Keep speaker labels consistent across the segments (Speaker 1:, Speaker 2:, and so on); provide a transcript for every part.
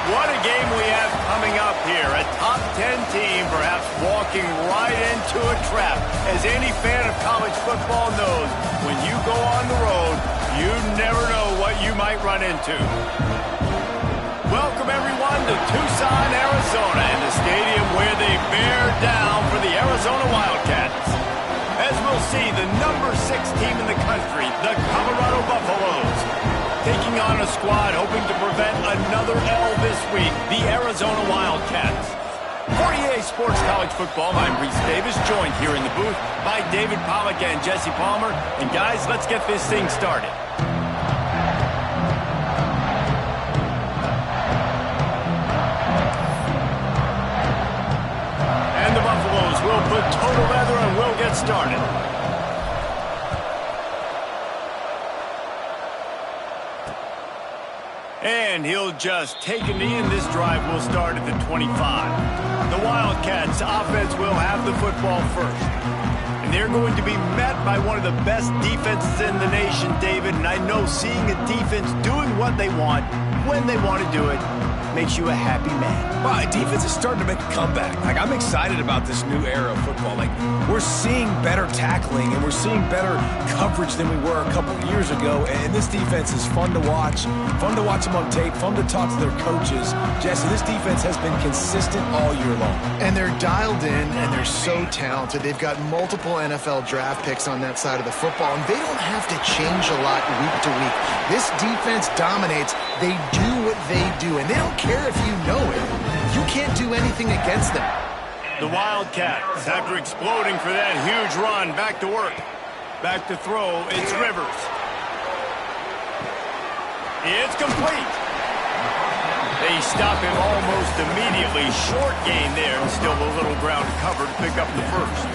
Speaker 1: What a game we have coming up here. A top 10 team perhaps walking right into a trap. As any fan of college football knows, when you go on the road, you never know what you might run into. Welcome everyone to Tucson, Arizona, and the stadium where they bear down for the Arizona Wildcats. As we'll see, the number 6 team in the country, the Colorado Buffaloes, taking on a squad hoping to prevent another L this week, the Arizona Wildcats. For EA Sports College Football, I'm Reese Davis, joined here in the booth by David Pollack and Jesse Palmer. And guys, let's get this thing started. And the Buffaloes will put total leather and we'll get started. And he'll just take a knee, and this drive will start at the 25. The Wildcats offense will have the football first. And they're going to be met by one of the best defenses in the nation, David. And I know seeing a defense doing what they want, when they want to do it, makes you a happy man.
Speaker 2: Wow, defense is starting to make a comeback. Like, I'm excited about this new era of football. Like, we're seeing better tackling and we're seeing better coverage than we were a couple years ago. And this defense is fun to watch them on tape, fun to talk to their coaches. Jesse, this defense has been consistent all year long.
Speaker 3: And they're dialed in and they're so talented. They've got multiple NFL draft picks on that side of the football, and they don't have to change a lot week to week. This defense dominates. They do what they do, and they don't care if you know it. You can't do anything against them.
Speaker 1: The Wildcats, after exploding for that huge run, back to work. Back to throw, it's Rivers. It's complete. They stop him almost immediately. Short gain there, and still a little ground to cover to pick up the first.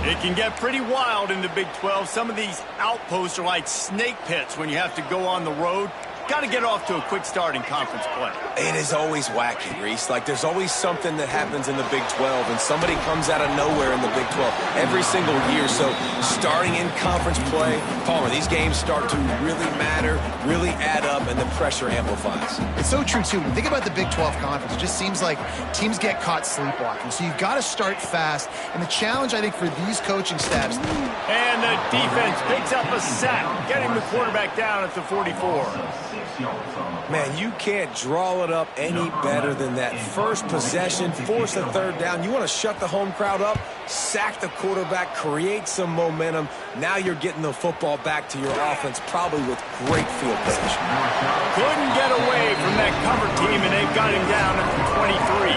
Speaker 1: It can get pretty wild in the Big 12. Some of these outposts are like snake pits when you have to go on the road. Got to get off to a quick start in conference play.
Speaker 2: It is always wacky, Reese. Like, there's always something that happens in the Big 12, and somebody comes out of nowhere in the Big 12 every single year. So starting in conference play, Palmer, these games start to really matter, really add up, and the pressure amplifies.
Speaker 3: It's so true, too. When you think about the Big 12 conference, it just seems like teams get caught sleepwalking. So you've got to start fast. And the challenge, I think, for these coaching staffs.
Speaker 1: And the defense picks up a sack, getting the quarterback down at the 44.
Speaker 2: Man, you can't draw it up any better than that. First possession, force a third down. You want to shut the home crowd up, sack the quarterback, create some momentum. Now you're getting the football back to your offense, probably with great field position.
Speaker 1: Couldn't get away from that cover team, and they've got him down at the 23.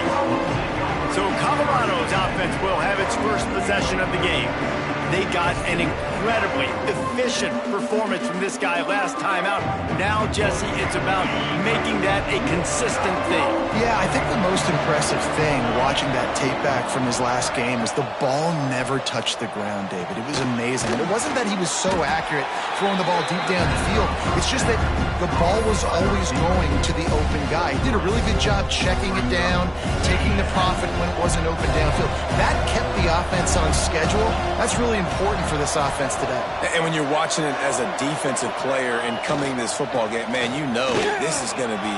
Speaker 1: So Colorado's offense will have its first possession of the game. They got an incredibly efficient performance from this guy last time out. Now, Jesse, it's about making that a consistent thing.
Speaker 3: Yeah, I think the most impressive thing watching that tape back from his last game is the ball never touched the ground, David. It was amazing. And it wasn't that he was so accurate throwing the ball deep down the field. It's just that the ball was always going to the open guy. He did a really good job checking it down, taking the profit when it wasn't open downfield. That kept the offense on schedule. That's really important for this offense today.
Speaker 2: And when you're watching it as a defensive player and coming to this football game, man, you know this is going to be...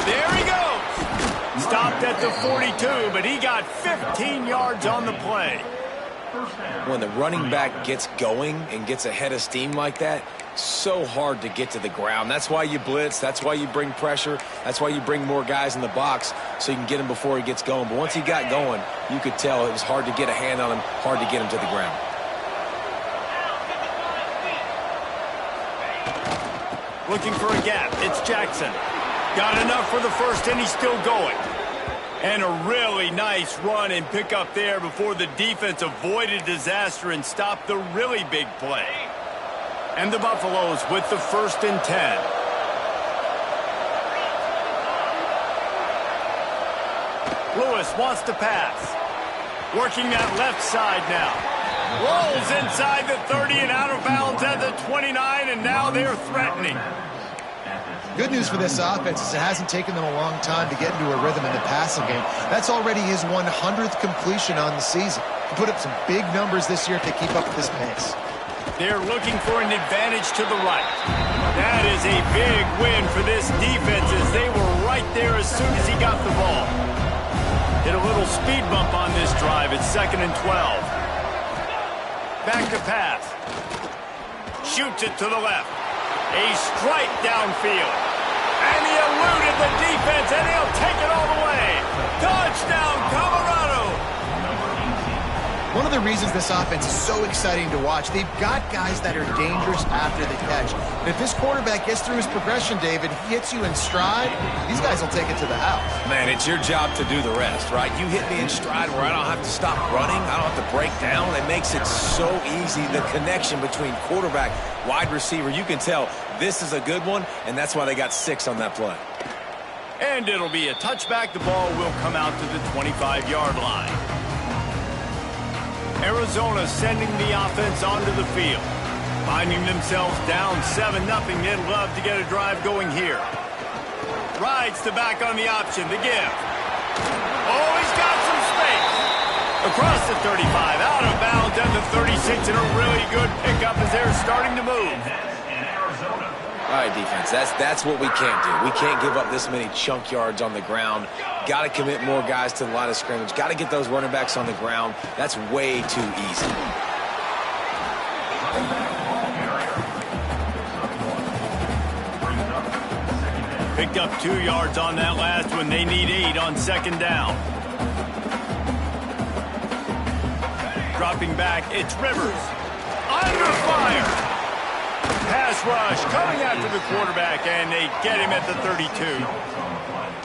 Speaker 1: There he goes! Stopped at the 42, but he got 15 yards on the play.
Speaker 2: When the running back gets going and gets ahead of steam like that, so hard to get to the ground. That's why you blitz. That's why you bring pressure. That's why you bring more guys in the box so you can get him before he gets going. But once he got going, you could tell it was hard to get a hand on him, hard to get him to the ground.
Speaker 1: Looking for a gap. It's Jackson. Got enough for the first, and he's still going. And a really nice run and pick up there before the defense avoided disaster and stopped the really big play. And the Buffaloes with the 1st and 10. Lewis wants to pass. Working that left side now. Rolls inside the 30 and out of bounds at the 29, and now they're threatening.
Speaker 3: Good news for this offense is it hasn't taken them a long time to get into a rhythm in the passing game. That's already his 100th completion on the season. He put up some big numbers this year if they keep up with this pace.
Speaker 1: They're looking for an advantage to the right. That is a big win for this defense as they were right right there as soon as he got the ball. Hit a little speed bump on this drive. It's 2nd and 12. Back to pass. Shoots it to the left. A strike downfield. And he eluded the defense, and he'll take it all the way. Touchdown, Colorado!
Speaker 3: One of the reasons this offense is so exciting to watch, they've got guys that are dangerous after the catch. And if this quarterback gets through his progression, David, he hits you in stride, these guys will take it to the house.
Speaker 2: Man, it's your job to do the rest, right? You hit me in stride where I don't have to stop running. I don't have to break down. It makes it so easy, the connection between quarterback, wide receiver. You can tell this is a good one, and that's why they got 6 on that play.
Speaker 1: And it'll be a touchback. The ball will come out to the 25-yard line. Arizona sending the offense onto the field. Finding themselves down 7-0. They'd love to get a drive going here. Rides to back on the option. The give. Oh, he's got some space. Across the 35, out of bounds, and the 36, and a really good pickup as they're starting to move.
Speaker 2: All right, defense, that's what we can't do. We can't give up this many chunk yards on the ground. Got to commit more guys to the line of scrimmage. Got to get those running backs on the ground. That's way too easy.
Speaker 1: Picked up 2 yards on that last one. They need 8 on 2nd down. Dropping back, it's Rivers. Under fire. Pass rush coming after the quarterback, and they get him at the 32.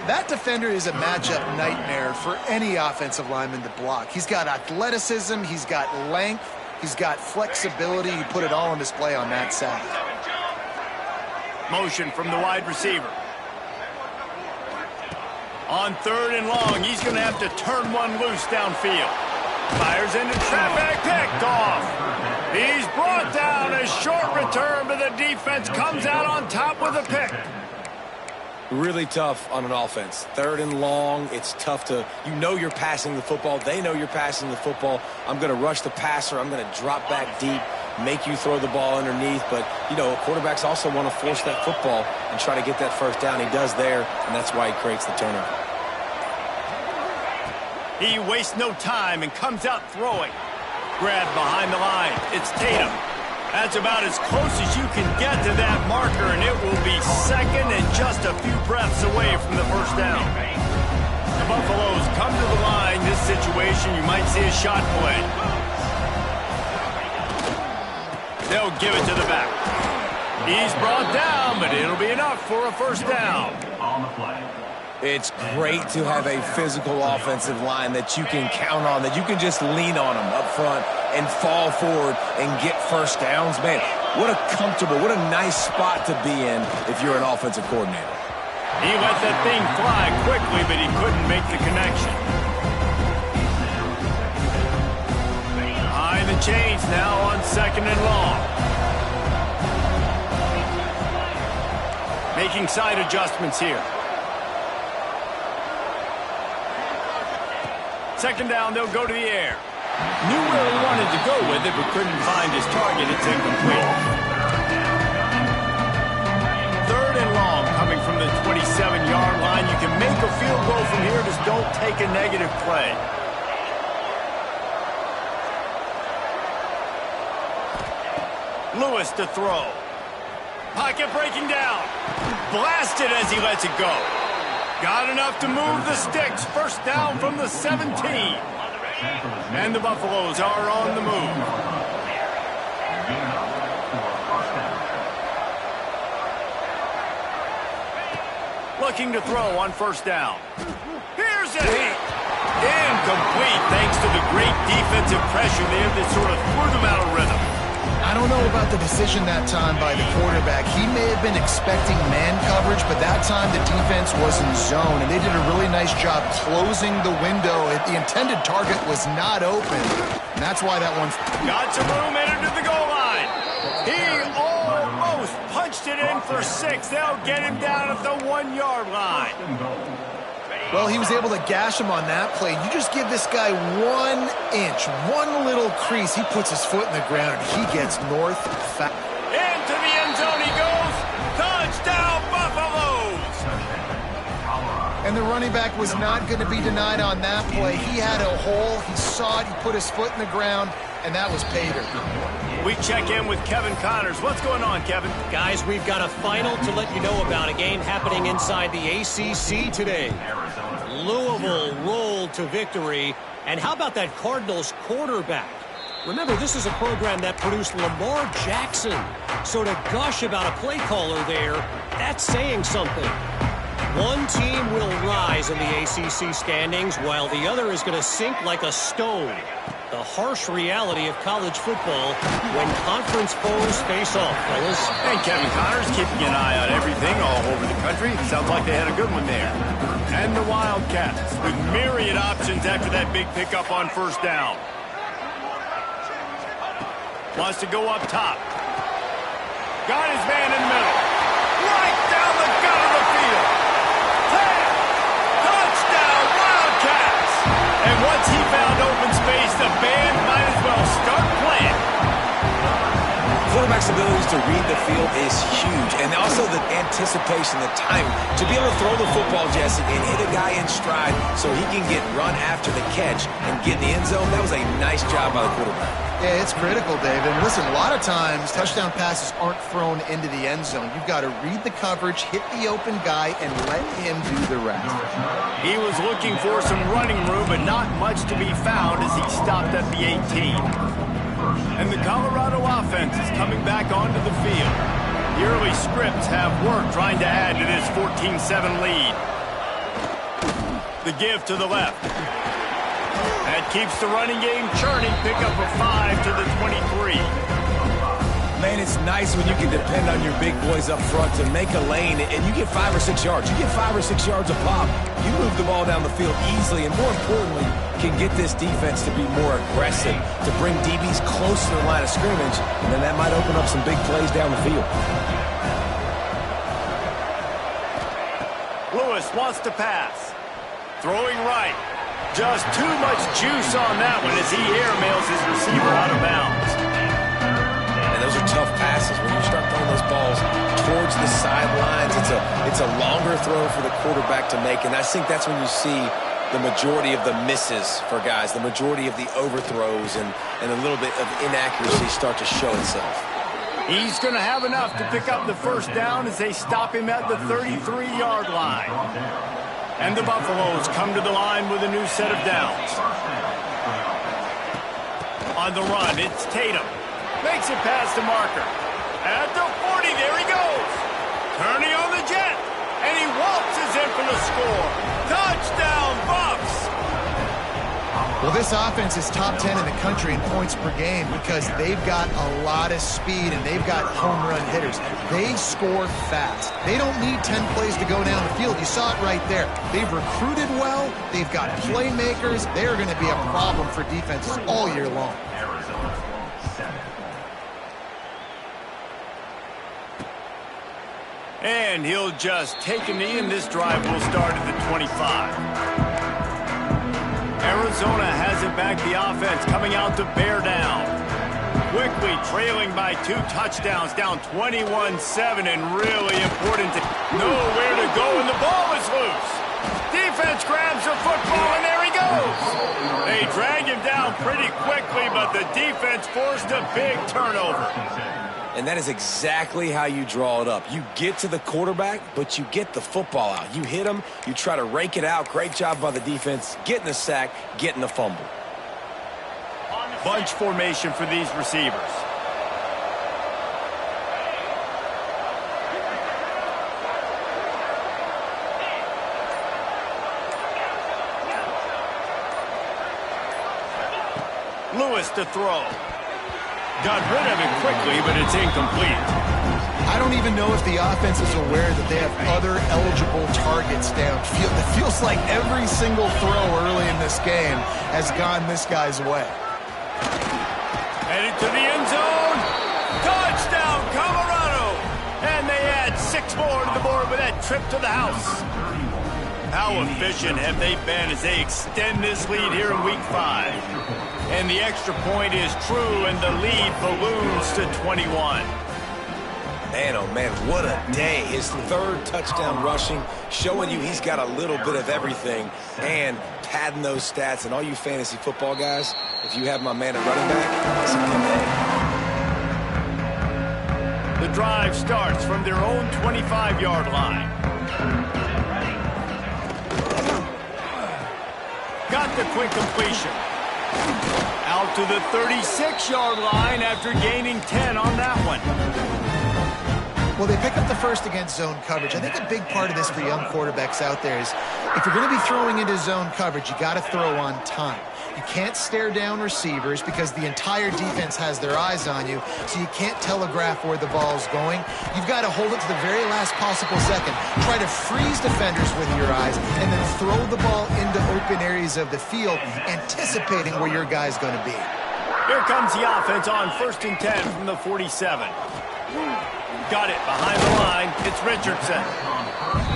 Speaker 3: That defender is a matchup nightmare for any offensive lineman to block. He's got athleticism, he's got length, he's got flexibility. You put it all on display on that side.
Speaker 1: Motion from the wide receiver. On 3rd and long, he's going to have to turn one loose downfield. Fires into traffic, picked off. He's brought down. A short return, but the defense comes out on top with a pick.
Speaker 2: Really tough on an offense. 3rd and long, it's tough to, you know you're passing the football. They know you're passing the football. I'm going to rush the passer. I'm going to drop back deep, make you throw the ball underneath. But, you know, quarterbacks also want to force that football and try to get that 1st down. He does there, and that's why he creates the turnover.
Speaker 1: He wastes no time and comes out throwing. Grab behind the line. It's Tatum. That's about as close as you can get to that marker, and it will be 2nd and just a few breaths away from the 1st down. The Buffaloes come to the line. This situation, you might see a shot play. They'll give it to the back. He's brought down, but it'll be enough for a 1st down. On the play.
Speaker 2: It's great to have a physical offensive line that you can count on, that you can just lean on them up front and fall forward and get 1st downs. Man, what a comfortable, what a nice spot to be in if you're an offensive coordinator.
Speaker 1: He let that thing fly quickly, but he couldn't make the connection. Behind the chains now on 2nd and long. Making side adjustments here. 2nd down, they'll go to the air. Knew where he wanted to go with it, but couldn't find his target. It's incomplete. 3rd and long, coming from the 27-yard line. You can make a field goal from here, just don't take a negative play. Lewis to throw. Pocket breaking down. Blasted as he lets it go. Got enough to move the sticks. 1st down from the 17. And the Buffaloes are on the move. Looking to throw on 1st down. Here's a hit. Incomplete thanks to the great defensive pressure there that sort of threw them out of rhythm.
Speaker 3: I don't know about the decision that time by the quarterback. He may have been expecting man coverage, but that time the defense was in zone, and they did a really nice job closing the window. The intended target was not open, and that's why that one's...
Speaker 1: Got some room, entered to the goal line. He almost punched it in for 6. They'll get him down at the 1-yard line.
Speaker 3: Well, he was able to gash him on that play. You just give this guy 1 inch, one little crease. He puts his foot in the ground, and he gets north. Into
Speaker 1: the end zone he goes. Touchdown, Buffaloes!
Speaker 3: And the running back was not going to be denied on that play. He had a hole. He saw it. He put his foot in the ground, and that was pay dirt.
Speaker 1: We check in with Kevin Connors. What's going on, Kevin?
Speaker 4: Guys, we've got a final to let you know about, a game happening inside the ACC today. Louisville rolled to victory. And how about that Cardinals quarterback? Remember, this is a program that produced Lamar Jackson. So to gush about a play caller there, that's saying something. One team will rise in the ACC standings while the other is going to sink like a stone. The harsh reality of college football when conference foes face off, fellas.
Speaker 1: And Kevin Connors keeping an eye on everything all over the country. Sounds like they had a good one there. And the Wildcats with myriad options after that big pickup on first down. Wants to go up top. Got his man in the middle. Right down the gut of the field. Touchdown, Wildcats! And once he found open space, the band might as well start playing.
Speaker 2: Quarterback's abilities to read the field is huge, and also the anticipation, the timing. To be able to throw the football, Jesse, and hit a guy in stride so he can get run after the catch and get in the end zone, that was a nice job by the quarterback.
Speaker 3: Yeah, it's critical, David. And listen, a lot of times touchdown passes aren't thrown into the end zone. You've got to read the coverage, hit the open guy, and let him do the rest.
Speaker 1: He was looking for some running room, but not much to be found as he stopped at the 18. And the Colorado offense is coming back onto the field. The early scripts have worked trying to add to this 14-7 lead. The give to the left. That keeps the running game churning. Pick up a 5 to the 23.
Speaker 2: Man, it's nice when you can depend on your big boys up front to make a lane, and you get 5 or 6 yards. You get 5 or 6 yards a pop. You move the ball down the field easily, and more importantly, can get this defense to be more aggressive, to bring DBs close to the line of scrimmage, and then that might open up some big plays down the field.
Speaker 1: Lewis wants to pass. Throwing right. Just too much juice on that one as he airmails his receiver out of bounds.
Speaker 2: And those are tough passes. When you start throwing those balls towards the sidelines, it's a longer throw for the quarterback to make, and I think that's when you see the majority of the misses for guys, the majority of the overthrows, and a little bit of inaccuracy start to show itself.
Speaker 1: He's going to have enough to pick up the first down as they stop him at the 33-yard line. And the Buffaloes come to the line with a new set of downs. On the run, it's Tatum. Makes it past the marker. At the 40, there he goes. Turning on the jet. And he waltzes in for the score. Touchdown, Buffs!
Speaker 3: Well, this offense is top 10 in the country in points per game because they've got a lot of speed and they've got home run hitters. They score fast. They don't need 10 plays to go down the field. You saw it right there. They've recruited well. They've got playmakers. They're going to be a problem for defenses all year long.
Speaker 1: And he'll just take a knee, and this drive will start at the 25. Arizona has it back, the offense coming out to bear down. Quickly trailing by 2 touchdowns, down 21-7, and really important to nowhere to go, and the ball is loose. Defense grabs the football, and there he goes. They drag him down pretty quickly, but the defense forced a big turnover.
Speaker 2: And that is exactly how you draw it up. You get to the quarterback, but you get the football out. You hit him, you try to rake it out. Great job by the defense, getting the sack, getting the fumble.
Speaker 1: Bunch formation for these receivers. Lewis to throw. Got rid of it quickly, but it's incomplete.
Speaker 3: I don't even know if the offense is aware that they have other eligible targets downfield. It feels like every single throw early in this game has gone this guy's way.
Speaker 1: Headed to the end zone. Touchdown, Colorado! And they add 6 more to the board with that trip to the house. How efficient have they been as they extend this lead here in Week 5? And the extra point is true, and the lead balloons to 21.
Speaker 2: Man, oh man, what a day. His third touchdown rushing, showing you he's got a little bit of everything and padding those stats. And all you fantasy football guys, if you have my man at running back, it's a good day.
Speaker 1: The drive starts from their own 25-yard line. Got the quick completion. Out to the 36-yard line after gaining 10 on that one.
Speaker 3: Well, they pick up the first against zone coverage. I think a big part of this for young quarterbacks out there is if you're going to be throwing into zone coverage, you got to throw on time. You can't stare down receivers because the entire defense has their eyes on you, so you can't telegraph where the ball's going. You've got to hold it to the very last possible second. Try to freeze defenders with your eyes and then throw the ball into open areas of the field, anticipating where your guy's going to be.
Speaker 1: Here comes the offense on 1st and 10 from the 47. Got it behind the line. It's Richardson.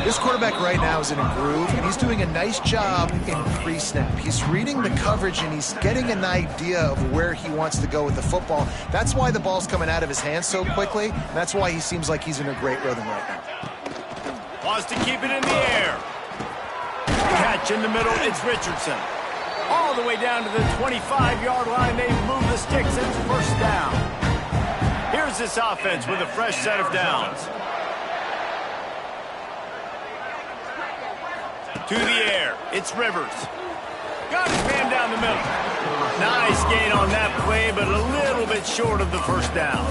Speaker 3: This quarterback right now is in a groove, and he's doing a nice job in pre-snap. He's reading the coverage, and he's getting an idea of where he wants to go with the football. That's why the ball's coming out of his hands so quickly, and that's why he seems like he's in a great rhythm right now.
Speaker 1: Wants to keep it in the air. Catch in the middle. It's Richardson. All the way down to the 25-yard line. They've moved the sticks. It's 1st down. Here's this offense with a fresh set of downs. To the air, it's Rivers. Got his man down the middle. Nice gain on that play, but a little bit short of the 1st down.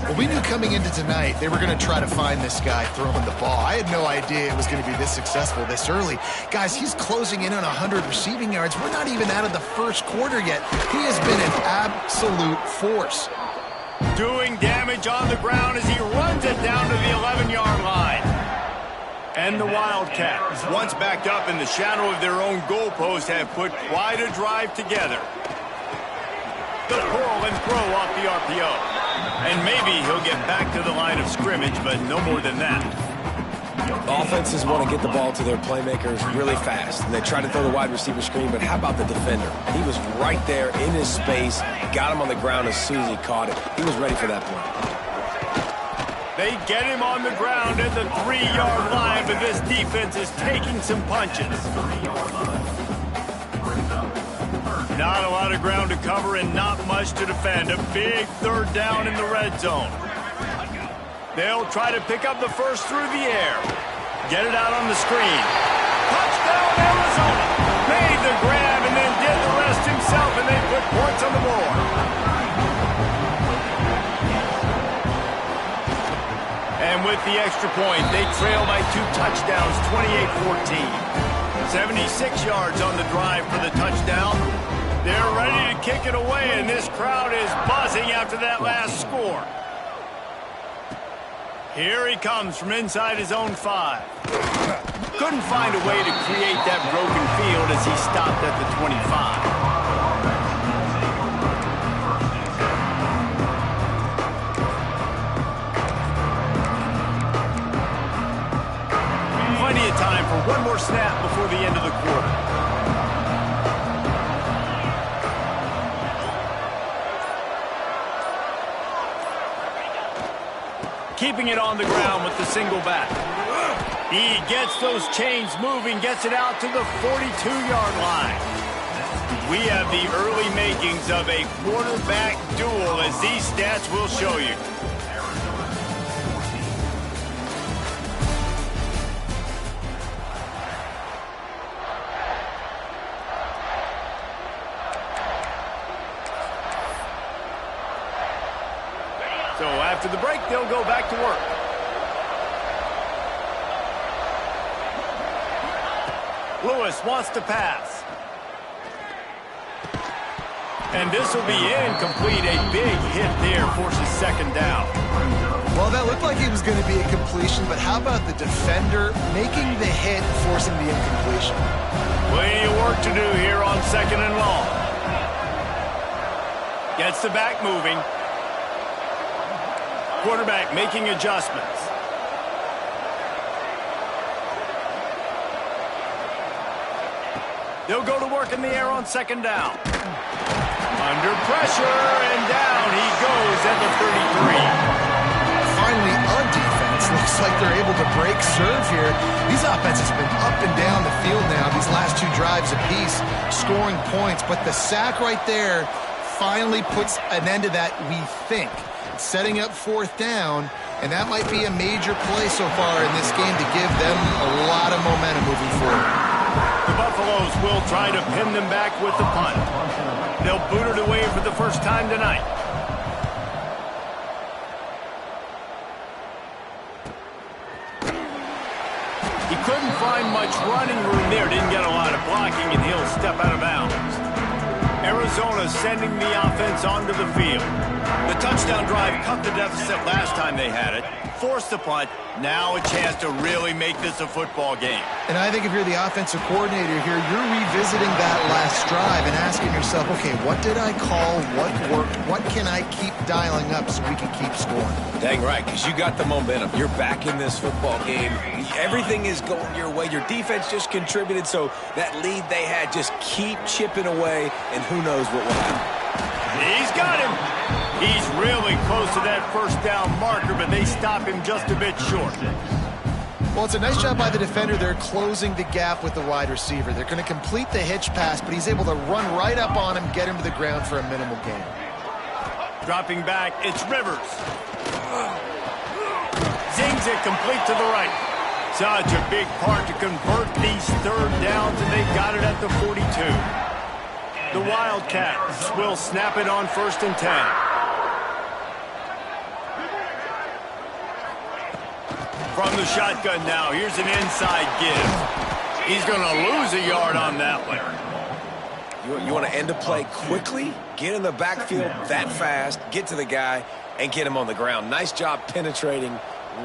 Speaker 3: Well, we knew coming into tonight they were going to try to find this guy throwing the ball. I had no idea it was going to be this successful this early. Guys, he's closing in on 100 receiving yards. We're not even out of the 1st quarter yet. He has been an absolute force.
Speaker 1: Doing damage on the ground as he runs it down to the 11-yard line. And the Wildcats, once backed up in the shadow of their own goalpost, have put quite a drive together. The pull and throw off the RPO. And maybe he'll get back to the line of scrimmage, but no more than that.
Speaker 2: Offenses want to get the ball to their playmakers really fast, and they try to throw the wide receiver screen, but how about the defender? He was right there in his space, got him on the ground as soon as he caught it. He was ready for that play.
Speaker 1: They get him on the ground at the 3-yard line, but this defense is taking some punches. Not a lot of ground to cover and not much to defend. A big 3rd down in the red zone. They'll try to pick up the first through the air. Get it out on the screen. Touchdown, Arizona. Made the grab and then did the rest himself, and they put points on the board. And with the extra point, they trail by 2 touchdowns, 28-14. 76 yards on the drive for the touchdown. They're ready to kick it away, and this crowd is buzzing after that last score. Here he comes from inside his own 5. Couldn't find a way to create that broken field as he stopped at the 25. Plenty of time for one more snap before the end of the quarter. Keeping it on the ground with the single back. He gets those chains moving, gets it out to the 42-yard line. We have the early makings of a quarterback duel, as these stats will show you. So after the break, they'll go back to work. Lewis wants to pass. And this will be incomplete. A big hit there forces 2nd down.
Speaker 3: Well, that looked like it was going to be a completion, but how about the defender making the hit, forcing the incompletion?
Speaker 1: Plenty of work to do here on 2nd and long. Gets the back moving. Quarterback making adjustments. They'll go to work in the air on 2nd down. Under pressure, and down he goes at the 33.
Speaker 3: finally a defense. Looks like they're able to break serve here. These offenses have been up and down the field now, these last 2 drives apiece, scoring points. But the sack right there finally puts an end to that, we think. Setting up 4th down, and that might be a major play so far in this game to give them a lot of momentum moving forward.
Speaker 1: The Buffaloes will try to pin them back with the punt. They'll boot it away for the first time tonight. He couldn't find much running room there. Didn't get a lot of blocking, and he'll step out of bounds. Arizona sending the offense onto the field. The touchdown drive cut the deficit last time they had it. Forced the punt. Now a chance to really make this a football game.
Speaker 3: And I think if you're the offensive coordinator here, you're revisiting that last drive and asking yourself, okay, what did I call? What worked? What can I keep dialing up so we can keep scoring?
Speaker 2: Dang right, because you got the momentum. You're back in this football game. Everything is going your way. Your defense just contributed, so that lead they had, just keep chipping away, and who knows what will happen.
Speaker 1: He's got him. He's really close to that first down marker, but they stop him just a bit short.
Speaker 3: Well, it's a nice job by the defender. They're closing the gap with the wide receiver. They're going to complete the hitch pass, but he's able to run right up on him, get him to the ground for a minimal gain.
Speaker 1: Dropping back, it's Rivers. Zings it complete to the right. Such a big part to convert these 3rd downs, and they got it at the 42. The Wildcats will snap it on 1st and 10. From the shotgun now, here's an inside give. He's going to lose a yard on that one.
Speaker 2: You want to end a play quickly, get in the backfield that fast, get to the guy, and get him on the ground. Nice job penetrating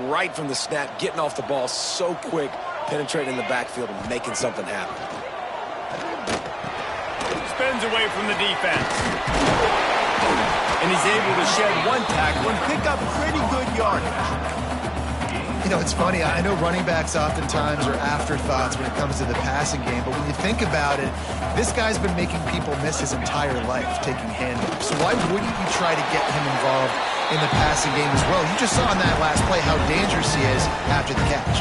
Speaker 2: right from the snap, getting off the ball so quick, penetrating the backfield and making something happen.
Speaker 1: Spins away from the defense. And he's able to shed 1 tackle and pick up pretty good yardage.
Speaker 3: You know, it's funny. I know running backs oftentimes are afterthoughts when it comes to the passing game, but when you think about it, this guy's been making people miss his entire life taking handoffs. So why wouldn't you try to get him involved in the passing game as well? You just saw in that last play how dangerous he is after the catch.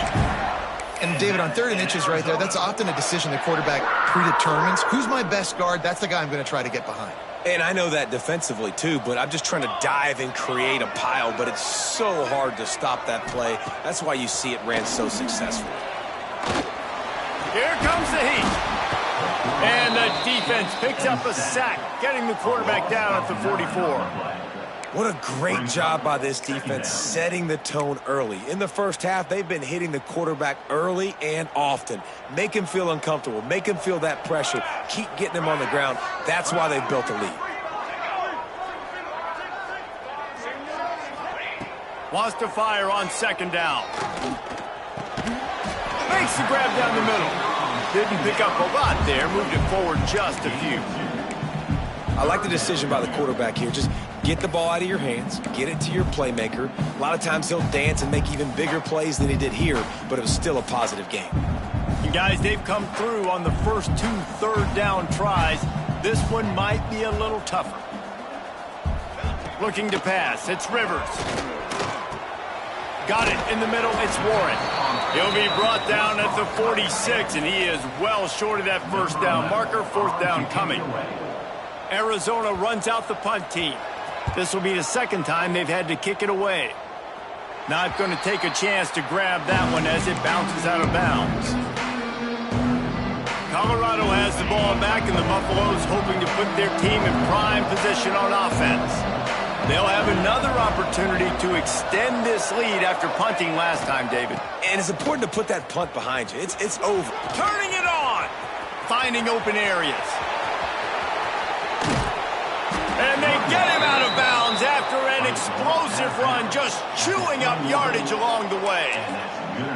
Speaker 3: And, David, on 3rd and inches right there, that's often a decision the quarterback predetermines. Who's my best guard? That's the guy I'm going to try to get behind.
Speaker 2: And I know that defensively, too, but I'm just trying to dive and create a pile, but it's so hard to stop that play. That's why you see it ran so successfully.
Speaker 1: Here comes the heat. And the defense picks up a sack, getting the quarterback down at the 44.
Speaker 2: What a great job by this defense setting the tone early. In the first half, they've been hitting the quarterback early and often. Make him feel uncomfortable. Make him feel that pressure. Keep getting him on the ground. That's why they've built a lead.
Speaker 1: Wants to fire on 2nd down. Makes the grab down the middle. Didn't pick up a lot there. Moved it forward just a few.
Speaker 2: I like the decision by the quarterback here. Just get the ball out of your hands, get it to your playmaker. A lot of times he'll dance and make even bigger plays than he did here, but it was still a positive game.
Speaker 1: And guys, they've come through on the first 2 3rd down tries. This one might be a little tougher. Looking to pass, it's Rivers. Got it in the middle, it's Warren. He'll be brought down at the 46, and he is well short of that 1st down marker. 4th down coming. Arizona runs out the punt team. This will be the 2nd time they've had to kick it away. Not going to take a chance to grab that one as it bounces out of bounds. Colorado has the ball back, and the Buffaloes hoping to put their team in prime position on offense. They'll have another opportunity to extend this lead after punting last time, David.
Speaker 2: And it's important to put that punt behind you. It's over.
Speaker 1: Turning it on. Finding open areas. And they get him out of bounds after an explosive run, just chewing up yardage along the way.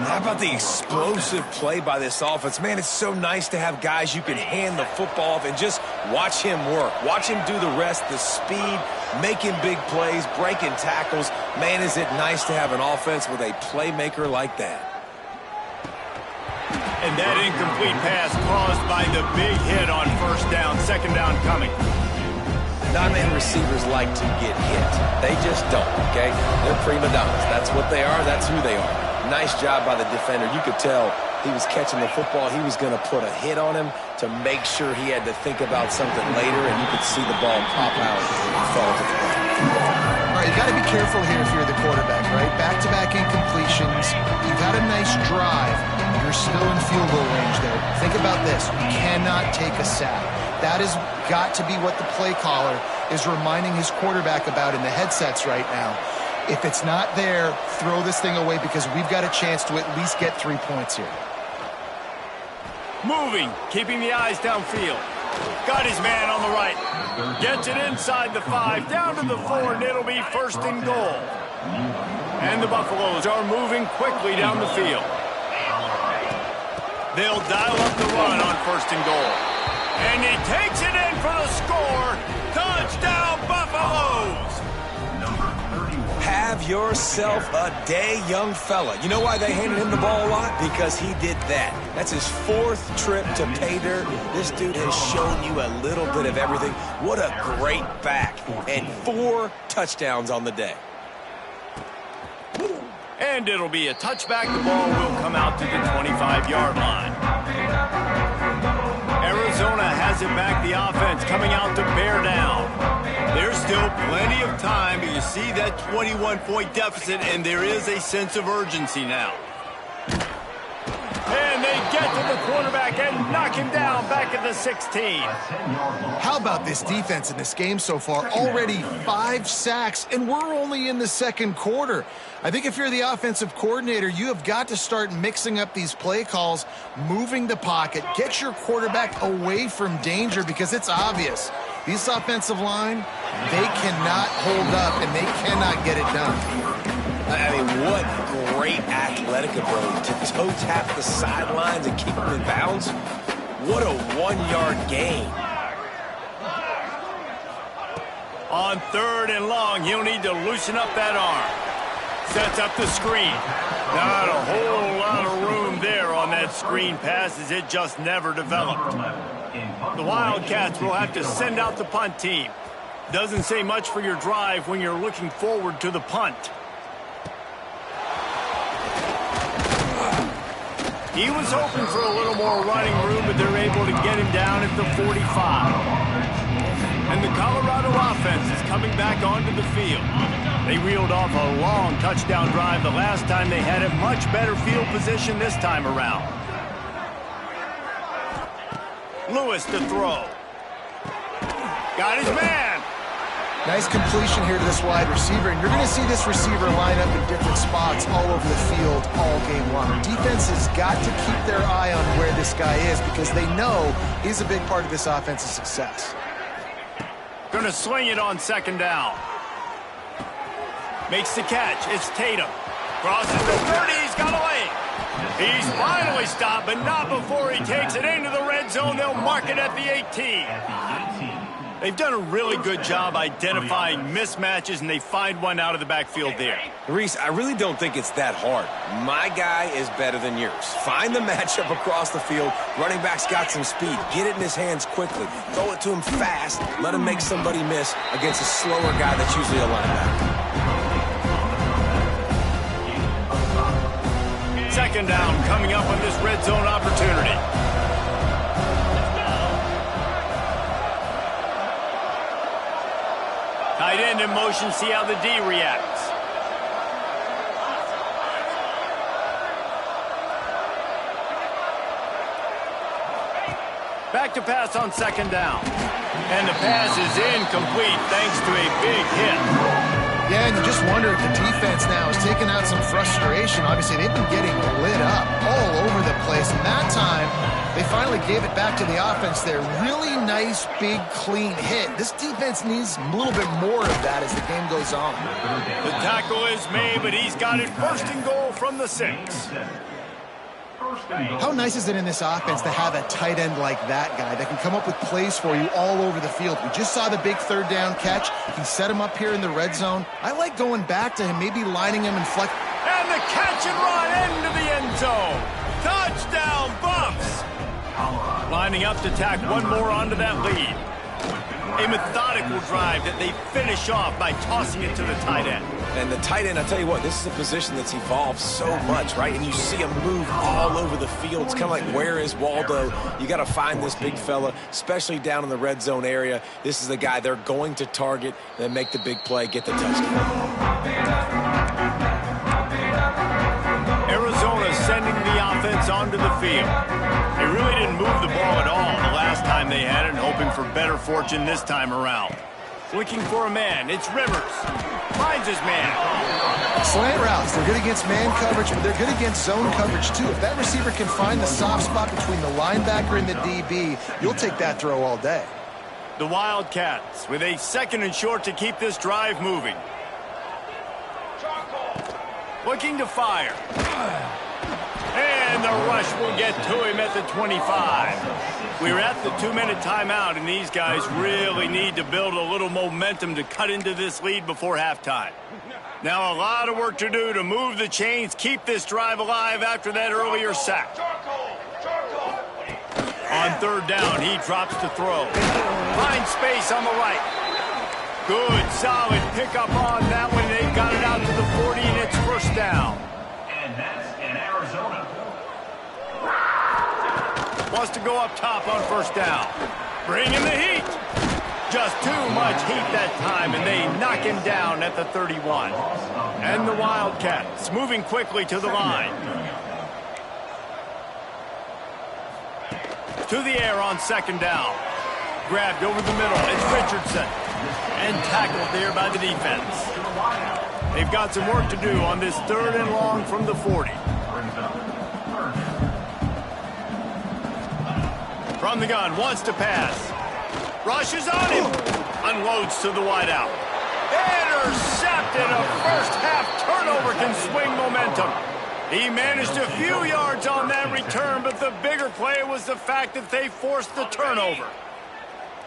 Speaker 2: How about the explosive play by this offense? Man, it's so nice to have guys you can hand the football off and just watch him work. Watch him do the rest, the speed, making big plays, breaking tackles. Man, is it nice to have an offense with a playmaker like that.
Speaker 1: And that incomplete pass caused by the big hit on 1st down, 2nd down coming.
Speaker 2: Not many receivers like to get hit. They just don't, okay? They're prima donnas. That's what they are. That's who they are. Nice job by the defender. You could tell he was catching the football. He was going to put a hit on him to make sure he had to think about something later, and you could see the ball pop out and fall to the ground.
Speaker 3: All right, you got to be careful here if you're the quarterback, right? Back-to-back incompletions. You've had a nice drive. You're still in field goal range there. Think about this. You cannot take a sack. That has got to be what the play caller is reminding his quarterback about in the headsets right now. If it's not there, throw this thing away because we've got a chance to at least get 3 points here.
Speaker 1: Moving, keeping the eyes downfield. Got his man on the right. Gets it inside the 5, down to the 4, and it'll be first and goal. And the Buffaloes are moving quickly down the field. They'll dial up the run on first and goal. And he takes it in for the score. Touchdown, Buffaloes!
Speaker 2: Have yourself a day, young fella. You know why they handed him the ball a lot? Because he did that. That's his 4th trip to pay dirt. This dude has shown you a little bit of everything. What a great back. And 4 touchdowns on the day.
Speaker 1: And it'll be a touchback. The ball will come out to the 25-yard line. Arizona has it back. The offense coming out to bear down. There's still plenty of time, but you see that 21-point deficit, and there is a sense of urgency now. And they get to the quarterback and knock him down back at the 16.
Speaker 3: How about this defense in this game so far? Already 5 sacks, and we're only in the second quarter. I think if you're the offensive coordinator, you have got to start mixing up these play calls, moving the pocket, get your quarterback away from danger because it's obvious. This offensive line, they cannot hold up, and they cannot get it done.
Speaker 2: I mean, what great athletic ability to toe tap the sidelines and keep them in bounds. What a 1-yard gain.
Speaker 1: On 3rd and long, he'll need to loosen up that arm. Sets up the screen. Not a whole lot of room there on that screen pass as it just never developed. The Wildcats will have to send out the punt team. Doesn't say much for your drive when you're looking forward to the punt. He was hoping for a little more running room, but they're able to get him down at the 45. And the Colorado offense is coming back onto the field. They reeled off a long touchdown drive the last time they had a much better field position this time around. Lewis to throw. Got his man.
Speaker 3: Nice completion here to this wide receiver, and you're going to see this receiver line up in different spots all over the field all game long. Defense has got to keep their eye on where this guy is because they know he's a big part of this offense's success.
Speaker 1: Going to swing it on 2nd down. Makes the catch. It's Tatum. Crosses the 30. He's got a lane. He's finally stopped, but not before he takes it into the red zone. They'll mark it at the 18. They've done a really good job identifying mismatches, and they find one out of the backfield there.
Speaker 2: Reese, I really don't think it's that hard. My guy is better than yours. Find the matchup across the field. Running back's got some speed. Get it in his hands quickly. Throw it to him fast. Let him make somebody miss against a slower guy that's usually a linebacker.
Speaker 1: 2nd down coming up on this red zone opportunity. Tight end in motion, see how the D reacts. Back to pass on 2nd down. And the pass is incomplete thanks to a big hit.
Speaker 3: Yeah, and you just wonder if the defense now is taking out some frustration. Obviously, they've been getting lit up all over the place. And that time, they finally gave it back to the offense there. Really nice, big, clean hit. This defense needs a little bit more of that as the game goes on.
Speaker 1: The tackle is made, but he's got it 1st and goal from the 6.
Speaker 3: How nice is it in this offense to have a tight end like that guy that can come up with plays for you all over the field? We just saw the big 3rd down catch. He set him up here in the red zone. I like going back to him, maybe lining him and flex.
Speaker 1: And the catch and run into the end zone. Touchdown, Buffs! Lining up to tack one more onto that lead. A methodical drive that they finish off by tossing it to the tight end.
Speaker 2: And the tight end, I tell you what, this is a position that's evolved so much, right? And you see him move all over the field. It's kind of like, where is Waldo? You got to find this big fella, especially down in the red zone area. This is the guy they're going to target, then make the big play, get the touchdown.
Speaker 1: Arizona sending the offense onto the field. They really didn't move the ball at all the last time they had it, and hoping for better fortune this time around. Looking for a man. It's Rivers. Finds his man.
Speaker 3: Slant routes, they're good against man coverage, but they're good against zone coverage too. If that receiver can find the soft spot between the linebacker and the DB, you'll take that throw all day.
Speaker 1: The Wildcats with a 2nd and short to keep this drive moving. Looking to fire. And the rush will get to him at the 25. We're at the 2-minute timeout, and these guys really need to build a little momentum to cut into this lead before halftime. Now a lot of work to do to move the chains, keep this drive alive after that earlier sack. On 3rd down, he drops to throw. Finds space on the right. Good, solid pickup on that one. They've got it out to the 40, and it's 1st down.
Speaker 5: And that's in Arizona.
Speaker 1: Wants to go up top on 1st down. Bring in the heat. Just too much heat that time, and they knock him down at the 31. And the Wildcats moving quickly to the line. To the air on 2nd down. Grabbed over the middle. It's Richardson. And tackled there by the defense. They've got some work to do on this 3rd and long from the 40. From the gun, wants to pass. Rushes on him. Unloads to the wideout. Intercepted. A first-half turnover can swing momentum. He managed a few yards on that return, but the bigger play was the fact that they forced the turnover.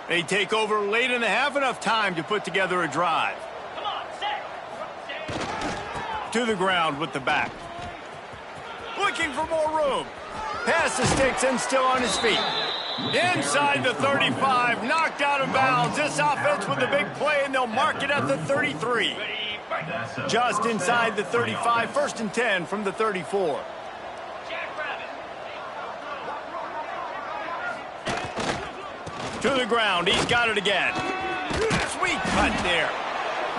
Speaker 1: They take over late in the half, enough time to put together a drive. To the ground with the back. Looking for more room. Past the sticks and still on his feet. Inside the 35, knocked out of bounds. This offense with a big play, and they'll mark it at the 33. Just inside the 35, 1st and 10 from the 34. To the ground, he's got it again. Sweet cut there.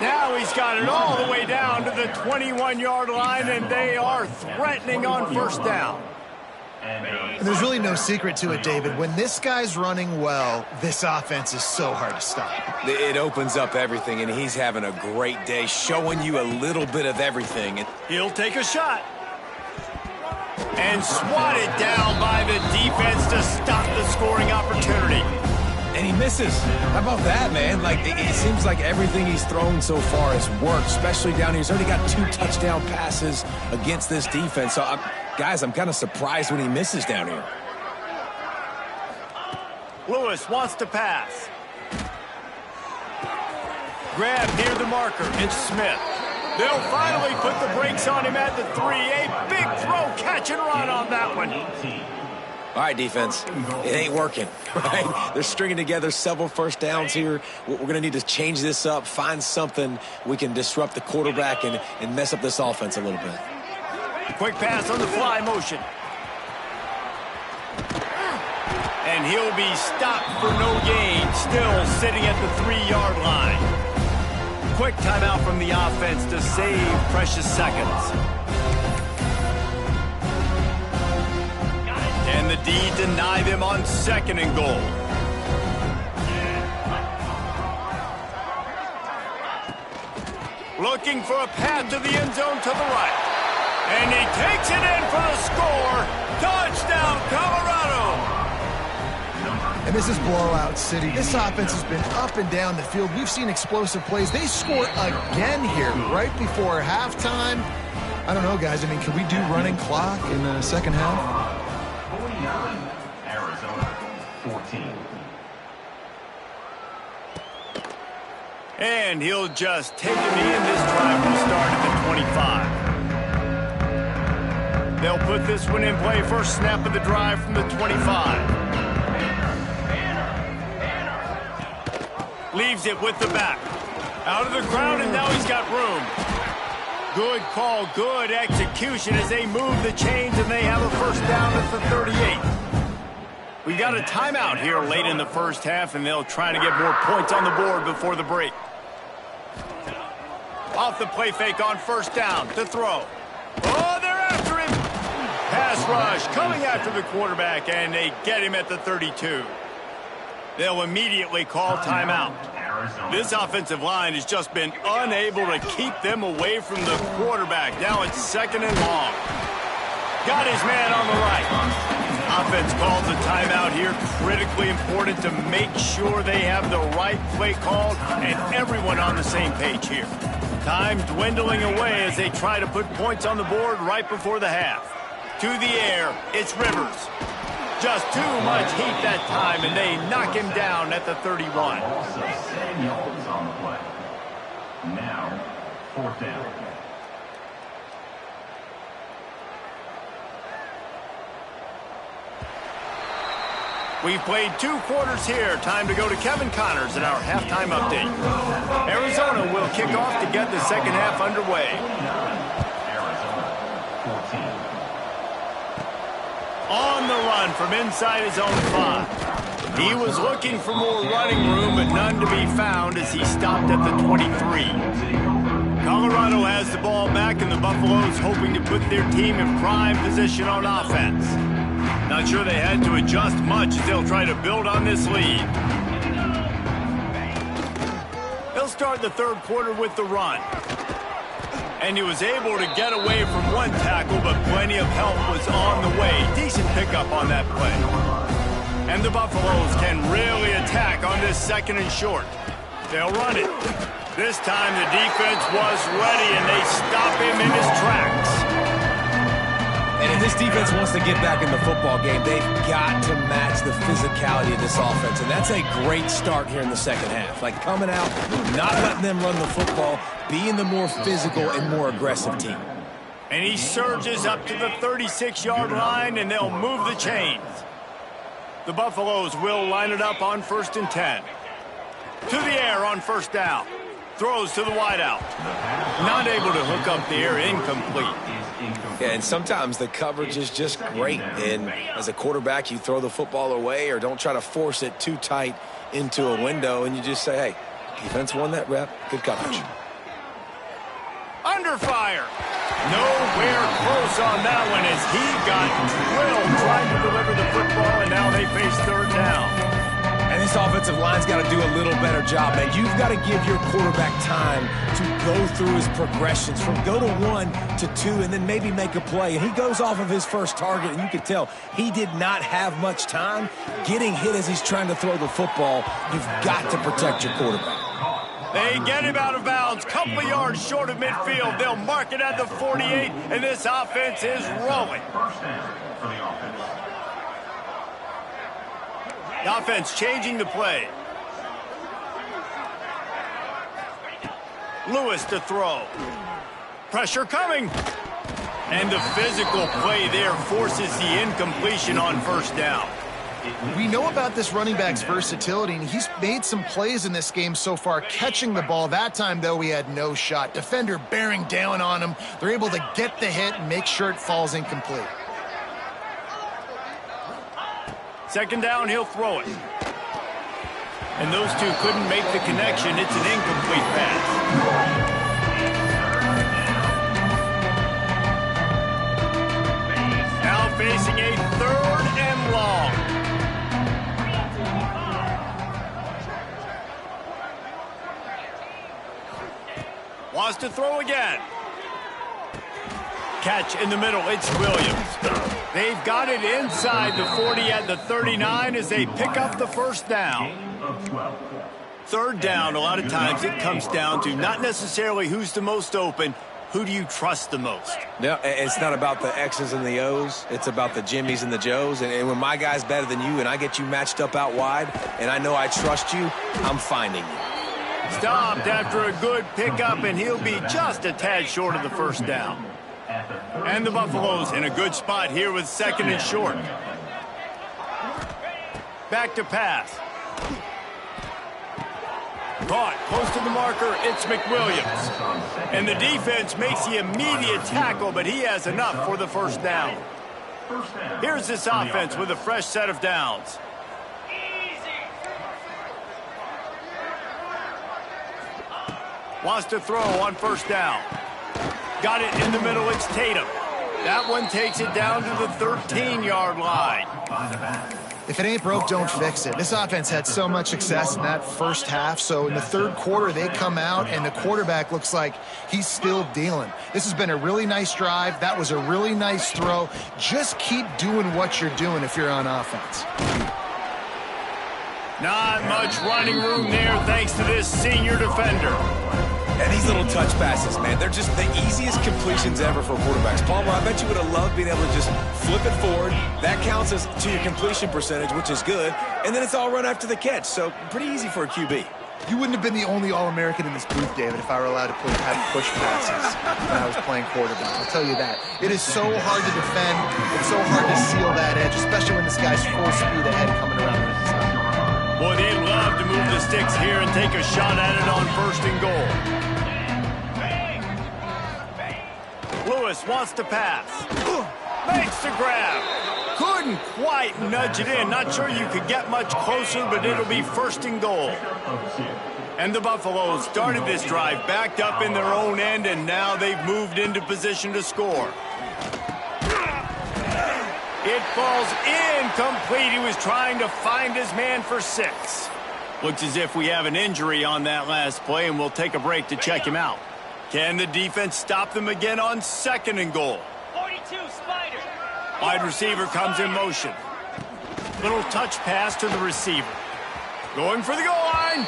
Speaker 1: Now he's got it all the way down to the 21-yard line, and they are threatening on 1st down.
Speaker 3: And there's really no secret to it, David. When this guy's running well, this offense is so hard to stop.
Speaker 2: It opens up everything, and he's having a great day, showing you a little bit of everything.
Speaker 1: He'll take a shot. And swatted down by the defense to stop the scoring opportunity.
Speaker 2: And he misses. How about that, man? Like, it seems like everything he's thrown so far has worked, especially down here. He's already got 2 touchdown passes against this defense. So, guys, I'm kind of surprised when he misses down here.
Speaker 1: Lewis wants to pass. Grab near the marker. It's Smith. They'll finally put the brakes on him at the 3. A big throw, catch and run on that one.
Speaker 2: All right, defense, it ain't working, right? They're stringing together several 1st downs here. We're going to need to change this up, find something we can disrupt the quarterback and mess up this offense a little bit.
Speaker 1: Quick pass on the fly motion. And he'll be stopped for no gain, still sitting at the 3-yard line. Quick timeout from the offense to save precious seconds. And the D deny them on 2nd and goal. Looking for a path to the end zone to the right. And he takes it in for the score. Touchdown, Colorado.
Speaker 3: And this is blowout city. This offense has been up and down the field. We've seen explosive plays. They score again here right before halftime. I don't know, guys. I mean, can we do running clock in the 2nd half?
Speaker 5: 49, Arizona 14.
Speaker 1: And he'll just take a knee, and this drive will start at the 25. They'll put this one in play. First snap of the drive from the 25. Leaves it with the back. Out of the ground, and now he's got room. Good call, good execution as they move the chains, and they have a first down at the 38. We got a timeout here late in the first half, and they'll try to get more points on the board before the break. Off the play fake on first down to throw. Oh, they're after him. Pass rush coming after the quarterback, and they get him at the 32. They'll immediately call timeout. This offensive line has just been unable to keep them away from the quarterback. Now it's second and long. Got his man on the right. Offense calls a timeout here. Critically important to make sure they have the right play called and everyone on the same page here. Time dwindling away as they try to put points on the board right before the half. To the air, it's Rivers. Just too much heat that time, and they knock him down at the 31.
Speaker 5: Also, 7 yards on the play. Now, fourth down.
Speaker 1: We've played 2 quarters here. Time to go to Kevin Connors in our halftime update. Arizona will kick off to get the second half underway.
Speaker 5: Arizona, 14.
Speaker 1: On the run from inside his own 5. He was looking for more running room, but none to be found as he stopped at the 23. Colorado has the ball back, and the Buffaloes hoping to put their team in prime position on offense. Not sure they had to adjust much as they'll try to build on this lead. They'll start the third quarter with the run. And he was able to get away from one tackle, but plenty of help was on the way. Decent pickup on that play. And the Buffaloes can really attack on this second and short. They'll run it. This time the defense was ready, and they stop him in his tracks.
Speaker 2: And if this defense wants to get back in the football game, they've got to match the physicality of this offense. And that's a great start here in the second half. Like coming out, not letting them run the football, being the more physical and more aggressive team.
Speaker 1: And he surges up to the 36-yard line, and they'll move the chains. The Buffaloes will line it up on 1st and 10. To the air on first down. Throws to the wideout. Not able to hook up there, incomplete.
Speaker 2: Yeah, and sometimes the coverage is just great. And as a quarterback, you throw the football away or don't try to force it too tight into a window, and you just say, hey, defense won that rep. Good coverage.
Speaker 1: Under fire. Nowhere close on that one as he got drilled trying to deliver the football, and now they face third down.
Speaker 2: And this offensive line's got to do a little better job, man. You've got to give your quarterback time to go through his progressions from go to 1 to 2 and then maybe make a play. And he goes off of his first target, and you can tell he did not have much time getting hit as he's trying to throw the football. You've got to protect your quarterback.
Speaker 1: They get him out of bounds, couple of yards short of midfield. They'll mark it at the 48, and this offense is rolling.
Speaker 5: First down for the offense.
Speaker 1: The offense changing the play. Lewis to throw. Pressure coming. And the physical play there forces the incompletion on first down.
Speaker 3: We know about this running back's versatility, and he's made some plays in this game so far, catching the ball. That time, though, he had no shot. Defender bearing down on him. They're able to get the hit and make sure it falls incomplete.
Speaker 1: Second down, he'll throw it. And those two couldn't make the connection. It's an incomplete pass. Now facing a third and long. Wants to throw again. Catch in the middle, it's Williams. They've got it inside the 40 at the 39 as they pick up the first down. Third down, a lot of times it comes down to not necessarily who's the most open, who do you trust the most?
Speaker 2: No, it's not about the X's and the O's. It's about the Jimmies and the Joes. And when my guy's better than you and I get you matched up out wide and I know I trust you, I'm finding you.
Speaker 1: Stopped after a good pickup, and he'll be just a tad short of the first down. And the Buffaloes in a good spot here with second and short. Back to pass. Caught close to the marker, it's McWilliams. And the defense makes the immediate tackle, but he has enough for the first down. Here's this offense with a fresh set of downs. Wants to throw on first down. Got it in the middle, it's Tatum. That one takes it down to the 13-yard line.
Speaker 3: If it ain't broke, don't fix it. This offense had so much success in that first half, so in the third quarter they come out and the quarterback looks like he's still dealing. This has been a really nice drive. That was a really nice throw. Just keep doing what you're doing if you're on offense.
Speaker 1: Not much running room there thanks to this senior defender.
Speaker 2: And these little touch passes, man, they're just the easiest completions ever for quarterbacks. Palmer, I bet you would have loved being able to just flip it forward. That counts as to your completion percentage, which is good. And then it's all run after the catch, so pretty easy for a QB.
Speaker 3: You wouldn't have been the only All-American in this booth, David, if I were allowed to have push passes when I was playing quarterback. I'll tell you that. It is so hard to defend. It's so hard to seal that edge, especially when this guy's full speed ahead coming around the inside.
Speaker 1: Boy, they'd love to move the sticks here and take a shot at it on 1st and goal. Lewis wants to pass. Makes the grab. Couldn't quite nudge it in. Not sure you could get much closer, but it'll be 1st and goal. And the Buffaloes started this drive backed up in their own end, and now they've moved into position to score. It falls incomplete. He was trying to find his man for 6. Looks as if we have an injury on that last play, and we'll take a break to check him out. Can the defense stop them again on 2nd and goal?
Speaker 6: 42, Spider.
Speaker 1: Wide receiver comes in motion. Little touch pass to the receiver. Going for the goal line.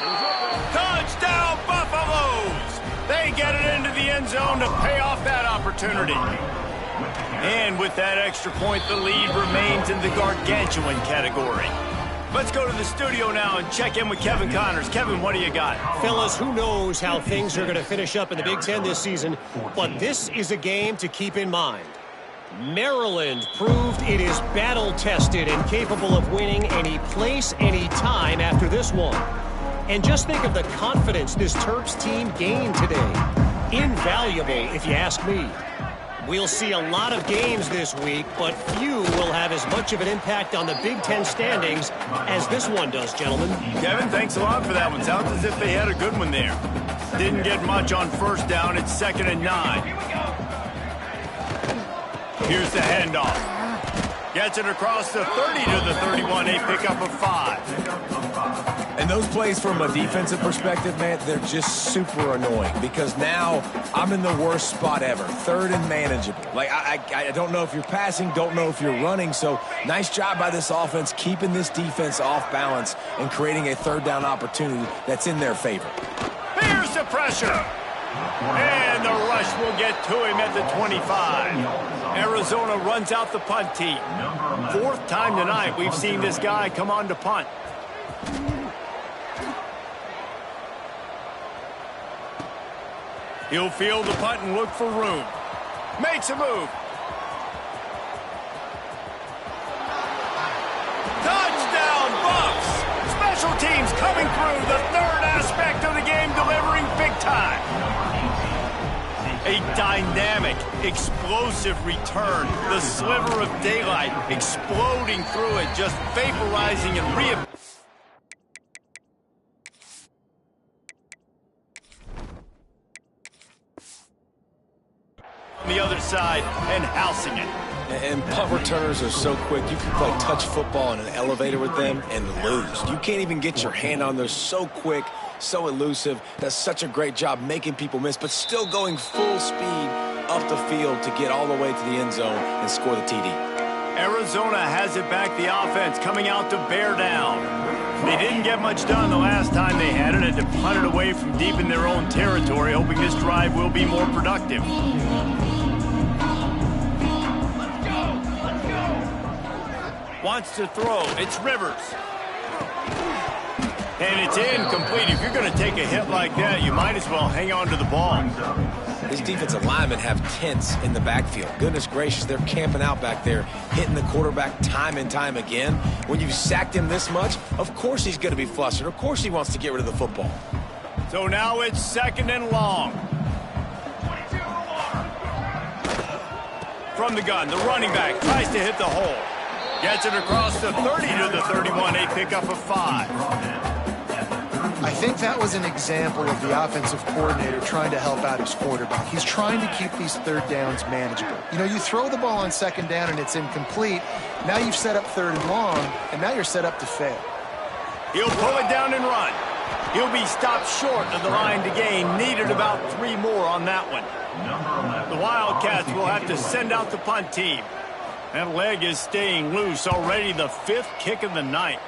Speaker 1: Touchdown, Buffaloes! They get it into the end zone to pay off that opportunity. And with that extra point, the lead remains in the gargantuan category. Let's go to the studio now and check in with Kevin Connors. Kevin, what do you got?
Speaker 4: Fellas, who knows how things are going to finish up in the Big Ten this season, but this is a game to keep in mind. Maryland proved it is battle-tested and capable of winning any place, any time after this one. And just think of the confidence this Terps team gained today. Invaluable, if you ask me. We'll see a lot of games this week, but few will have as much of an impact on the Big Ten standings as this one does, gentlemen.
Speaker 1: Kevin, thanks a lot for that one. Sounds as if they had a good one there. Didn't get much on 1st down. It's 2nd and 9. Here's the handoff. Gets it across the 30 to the 31. A pickup of 5.
Speaker 2: And those plays from a defensive perspective, man, they're just super annoying because now I'm in the worst spot ever, 3rd and manageable. Like, I don't know if you're passing, don't know if you're running, so nice job by this offense keeping this defense off balance and creating a 3rd down opportunity that's in their favor.
Speaker 1: Here's the pressure. And the rush will get to him at the 25. Arizona runs out the punt team. 4th time tonight we've seen this guy come on to punt. He'll field the punt and look for room. Makes a move. Touchdown, Bucks! Special teams coming through. The 3rd aspect of the game, delivering big time. A dynamic, explosive return. The sliver of daylight exploding through it, just vaporizing and reappearing. The other side and housing it.
Speaker 2: And punt returners are so quick. You can play touch football in an elevator with them and lose. You can't even get your hand on those. So quick, so elusive. Does such a great job making people miss, but still going full speed up the field to get all the way to the end zone and score the TD.
Speaker 1: Arizona has it back. The offense coming out to bear down. They didn't get much done the last time they had it. Had to punt it away from deep in their own territory, hoping this drive will be more productive. Wants to throw. It's Rivers. And it's incomplete. If you're going to take a hit like that, you might as well hang on to the ball.
Speaker 2: These defensive linemen have tents in the backfield. Goodness gracious, they're camping out back there, hitting the quarterback time and time again. When you've sacked him this much, of course he's going to be flustered. Of course he wants to get rid of the football.
Speaker 1: So now it's 2nd and long. From the gun, the running back tries to hit the hole. Gets it across the 30 to the 31, a pickup of 5.
Speaker 3: I think that was an example of the offensive coordinator trying to help out his quarterback. He's trying to keep these 3rd downs manageable. You know, you throw the ball on 2nd down and it's incomplete. Now you've set up 3rd and long, and now you're set up to fail.
Speaker 1: He'll pull it down and run. He'll be stopped short of the line to gain. Needed about 3 more on that one. The Wildcats will have to send out the punt team. That leg is staying loose. Already the 5th kick of the night.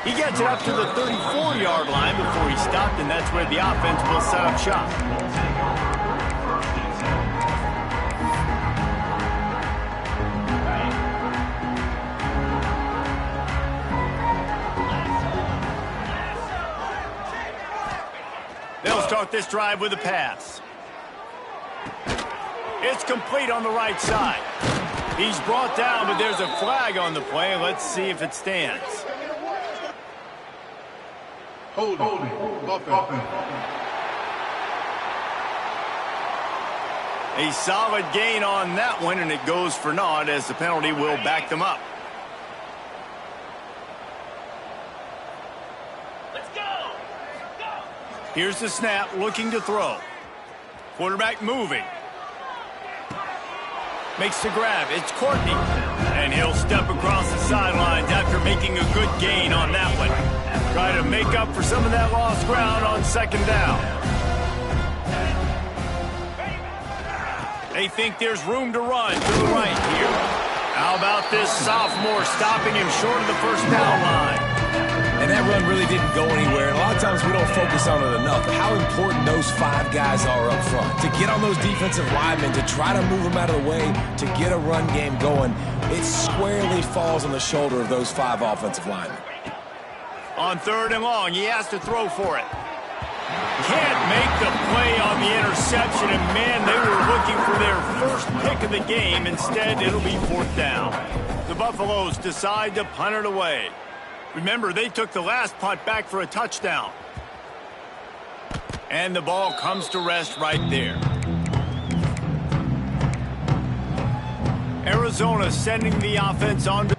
Speaker 1: He gets it up to the 34-yard line before he stopped, and that's where the offense will set up shop. They'll start this drive with a pass. It's complete on the right side. He's brought down, but there's a flag on the play. Let's see if it stands.
Speaker 6: Holding.
Speaker 1: A solid gain on that one, and it goes for naught as the penalty will back them up. Let's go! Here's the snap, looking to throw. Quarterback moving. Makes the grab. It's Courtney. And he'll step across the sidelines after making a good gain on that one. Try to make up for some of that lost ground on 2nd down. They think there's room to run to the right here. How about this sophomore stopping him short of the 1st down line?
Speaker 2: And that run really didn't go anywhere. And a lot of times we don't focus on it enough. How important those 5 guys are up front. To get on those defensive linemen, to try to move them out of the way, to get a run game going, it squarely falls on the shoulder of those 5 offensive linemen.
Speaker 1: On 3rd and long, he has to throw for it. Can't make the play on the interception, and man, they were looking for their 1st pick of the game. Instead, it'll be 4th down. The Buffaloes decide to punt it away. Remember, they took the last punt back for a touchdown. And the ball comes to rest right there. Arizona sending the offense on to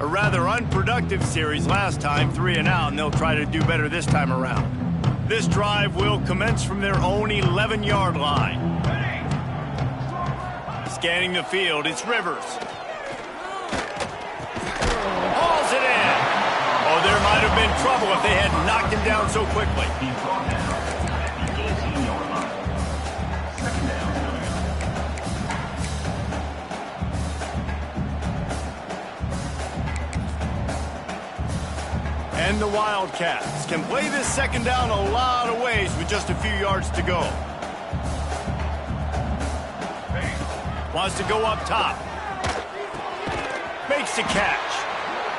Speaker 1: A rather unproductive series last time, 3 and out, and they'll try to do better this time around. This drive will commence from their own 11-yard line. Scanning the field, it's Rivers. Hauls it in. Oh, there might have been trouble if they had knocked him down so quickly. And the Wildcats can play this second down a lot of ways with just a few yards to go. Wants to go up top. Makes the catch.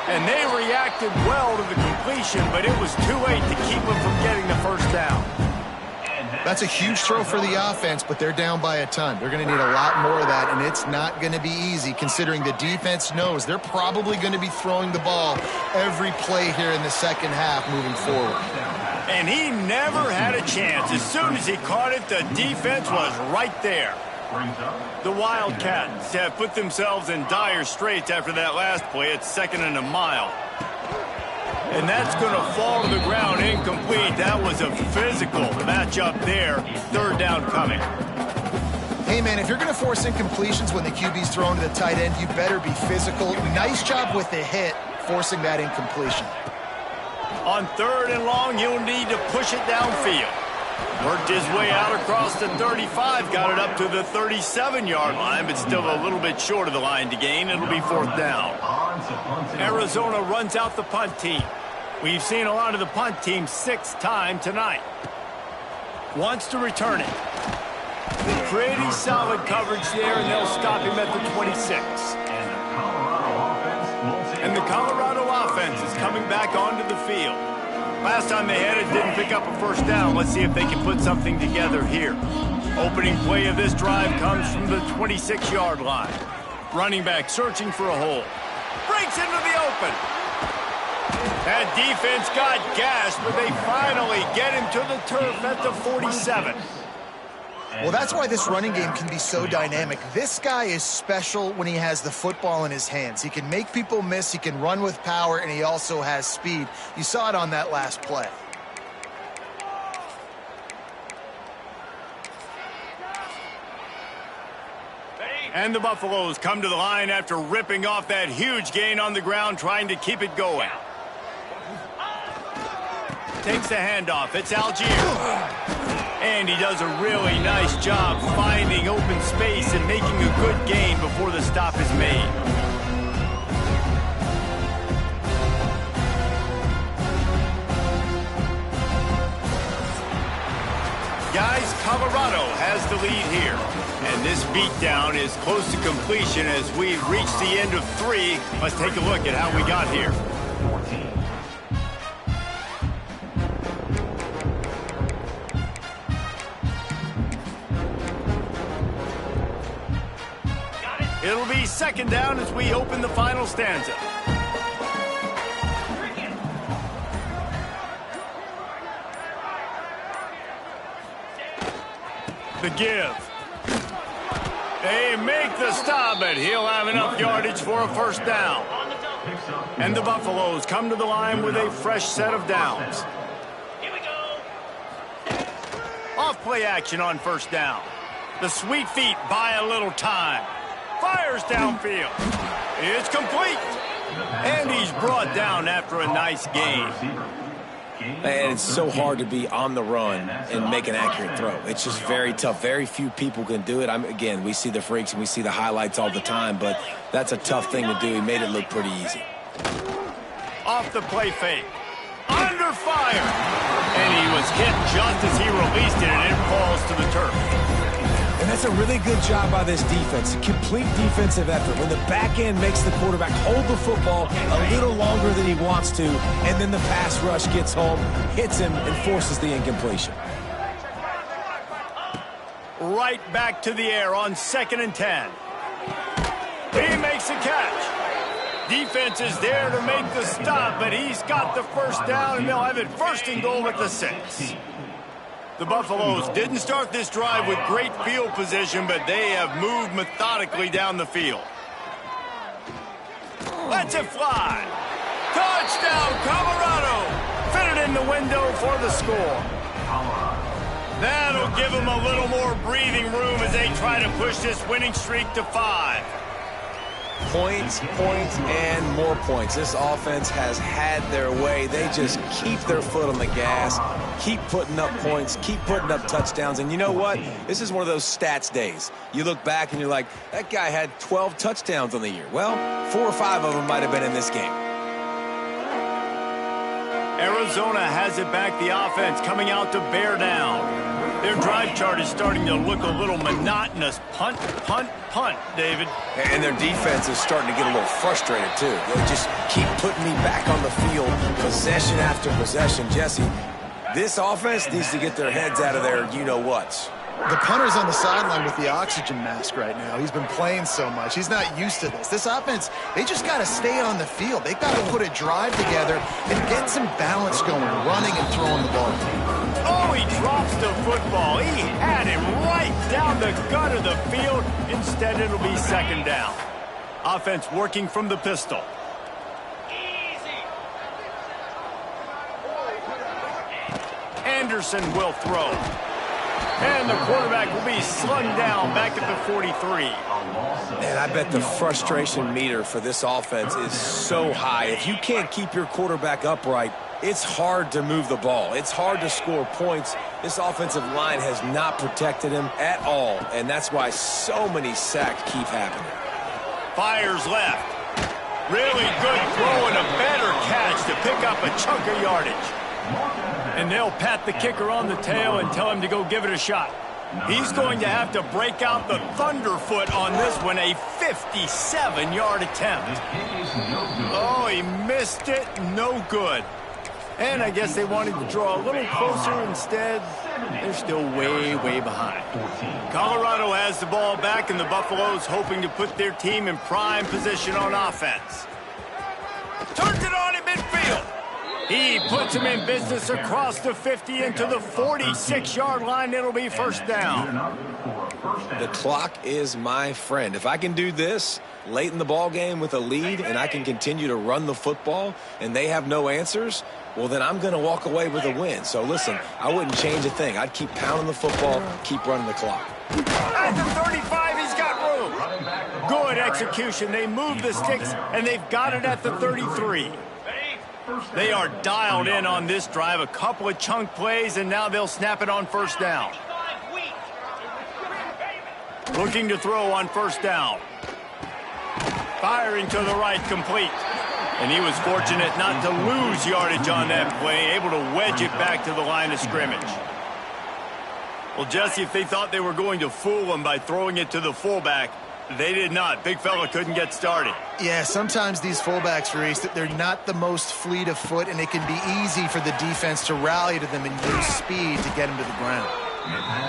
Speaker 1: And they reacted well to the completion, but it was too late to keep them from getting the first down.
Speaker 3: That's a huge throw for the offense, but they're down by a ton. They're going to need a lot more of that, and it's not going to be easy considering the defense knows they're probably going to be throwing the ball every play here in the second half moving forward.
Speaker 1: And he never had a chance. As soon as he caught it, the defense was right there. The Wildcats have put themselves in dire straits after that last play. It's 2nd and a mile. And that's going to fall to the ground incomplete. That was a physical matchup there. 3rd down coming.
Speaker 3: Hey, man, if you're going to force incompletions when the QB's thrown to the tight end, you better be physical. Nice job with the hit, forcing that incompletion.
Speaker 1: On 3rd and long, he'll need to push it downfield. Worked his way out across the 35, got it up to the 37-yard line, but still a little bit short of the line to gain. It'll be 4th down. Arizona runs out the punt team. We've seen a lot of the punt team 6th time tonight. Wants to return it. Pretty solid coverage there, and they'll stop him at the 26. And the Colorado offense is coming back onto the field. Last time they had it, didn't pick up a first down. Let's see if they can put something together here. Opening play of this drive comes from the 26-yard line. Running back searching for a hole. Breaks into the open. That defense got gashed, but they finally get him to the turf at the 47.
Speaker 3: Well, that's why this running game can be so dynamic. This guy is special when he has the football in his hands. He can make people miss, he can run with power, and he also has speed. You saw it on that last play.
Speaker 1: And the Buffaloes come to the line after ripping off that huge gain on the ground, trying to keep it going. Takes the handoff. It's Algier. And he does a really nice job finding open space and making a good gain before the stop is made. Guys, Colorado has the lead here. And this beatdown is close to completion as we reach the end of 3. Let's take a look at how we got here. It'll be 2nd down as we open the final stanza. The give. They make the stop, but he'll have enough yardage for a first down. And the Buffaloes come to the line with a fresh set of downs. Here we go. Off play action on first down. The sweet feet buy a little time. Fires downfield. It's complete. And he's brought down after a nice gain.
Speaker 2: And it's so hard to be on the run and make an accurate throw. It's just very tough. Very few people can do it. Again, we see the freaks and we see the highlights all the time, but that's a tough thing to do. He made it look pretty easy.
Speaker 1: Off the play fake. Under fire. And he was hit just as he released it, and it falls to the turf.
Speaker 2: And that's a really good job by this defense. A complete defensive effort. When the back end makes the quarterback hold the football a little longer than he wants to, and then the pass rush gets home, hits him, and forces the incompletion.
Speaker 1: Right back to the air on 2nd and 10. He makes a catch. Defense is there to make the stop, but he's got the first down, and they'll have it 1st and goal at the 6. The Buffaloes didn't start this drive with great field position, but they have moved methodically down the field. Lets it fly. Touchdown, Colorado. Fit it in the window for the score. That'll give them a little more breathing room as they try to push this winning streak to 5.
Speaker 2: Points, points, and more points. This offense has had their way. They just keep their foot on the gas, keep putting up points, keep putting up touchdowns. And you know what? This is one of those stats days. You look back and you're like, that guy had 12 touchdowns on the year. Well, 4 or 5 of them might have been in this game.
Speaker 1: Arizona has it back, the offense coming out to bear down. Their drive chart is starting to look a little monotonous. Punt, punt, punt, David.
Speaker 2: And their defense is starting to get a little frustrated, too. They just keep putting me back on the field, possession after possession. Jesse, this offense needs to get their heads out of their you-know-whats.
Speaker 3: The punter's on the sideline with the oxygen mask right now. He's been playing so much. He's not used to this. This offense, they just got to stay on the field. They've got to put a drive together and get some balance going, running and throwing the ball.
Speaker 1: Oh, he drops the football. He had him right down the gut of the field. Instead, it'll be second down. Offense working from the pistol. Anderson will throw. And the quarterback will be slung down back at the 43.
Speaker 2: And I bet the frustration meter for this offense is so high. If you can't keep your quarterback upright, it's hard to move the ball. It's hard to score points. This offensive line has not protected him at all, and that's why so many sacks keep happening.
Speaker 1: Fires left. Really good throw and a better catch to pick up a chunk of yardage. And they'll pat the kicker on the tail and tell him to go give it a shot. He's going to have to break out the thunderfoot on this one, a 57-yard attempt. Oh, he missed it. No good. And I guess they wanted to draw a little closer. Instead, they're still way, way behind. Colorado has the ball back, and the Buffaloes hoping to put their team in prime position on offense. Turns it on in midfield. He puts him in business across the 50 into the 46-yard line. It'll be first down.
Speaker 2: The clock is my friend. If I can do this late in the ball game with a lead and I can continue to run the football and they have no answers, well, then I'm going to walk away with a win. So, listen, I wouldn't change a thing. I'd keep pounding the football, keep running the clock.
Speaker 1: At the 35, he's got room. Good execution. They move the sticks, and they've got it at the 33. They are dialed in on this drive. A couple of chunk plays, and now they'll snap it on first down. Looking to throw on first down. Firing to the right, complete. And he was fortunate not to lose yardage on that play, able to wedge it back to the line of scrimmage. Well, Jesse, if they thought they were going to fool him by throwing it to the fullback, they did not. Big fella couldn't get started.
Speaker 3: Yeah, sometimes these fullbacks, Reese, they're not the most fleet of foot, and it can be easy for the defense to rally to them and use speed to get him to the ground.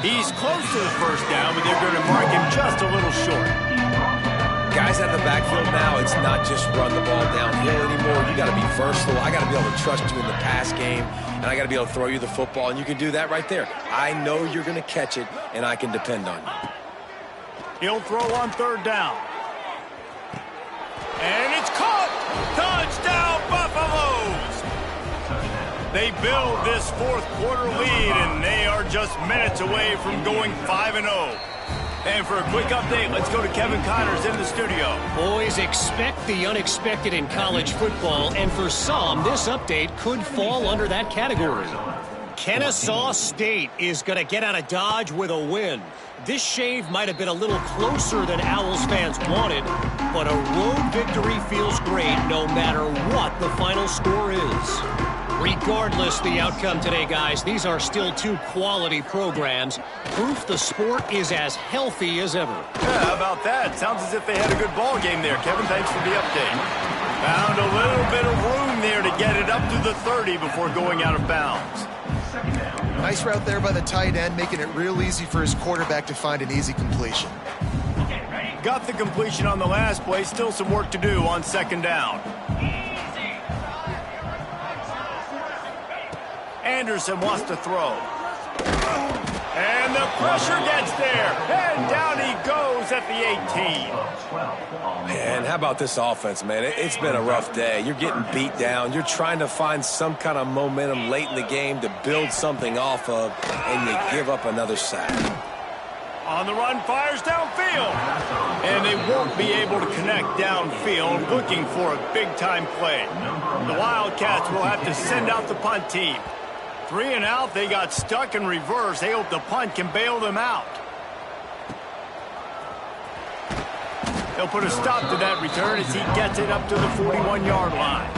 Speaker 1: He's close to the first down, but they're going to mark him just a little short.
Speaker 2: Guys out of the backfield now, it's not just run the ball downhill anymore. You got to be versatile. I got to be able to trust you in the pass game, and I got to be able to throw you the football, and you can do that right there. I know you're going to catch it, and I can depend on you.
Speaker 1: He'll throw on third down. And it's caught! Touchdown, Buffaloes! They build this fourth quarter lead, and they are just minutes away from going 5-0. And for a quick update, let's go to Kevin Connors in the studio.
Speaker 4: Boys, expect the unexpected in college football, and for some, this update could fall under that category. Kennesaw State is going to get out of Dodge with a win. This shave might have been a little closer than Owls fans wanted, but a road victory feels great no matter what the final score is. Regardless the outcome today, guys, these are still two quality programs. Proof the sport is as healthy as ever.
Speaker 1: Yeah, how about that? Sounds as if they had a good ball game there. Kevin, thanks for the update. Found a little bit of room there to get it up to the 30 before going out of bounds.
Speaker 3: Nice route there by the tight end, making it real easy for his quarterback to find an easy completion.
Speaker 1: Got the completion on the last play. Still some work to do on second down. Anderson wants to throw. And the pressure gets there. And down he goes at the 18.
Speaker 2: Man, how about this offense, man? It's been a rough day. You're getting beat down. You're trying to find some kind of momentum late in the game to build something off of, and you give up another sack.
Speaker 1: On the run, fires downfield. And they won't be able to connect downfield, looking for a big-time play. The Wildcats will have to send out the punt team. 3 and out, they got stuck in reverse. They hope the punt can bail them out. They'll put a stop to that return as he gets it up to the 41-yard line.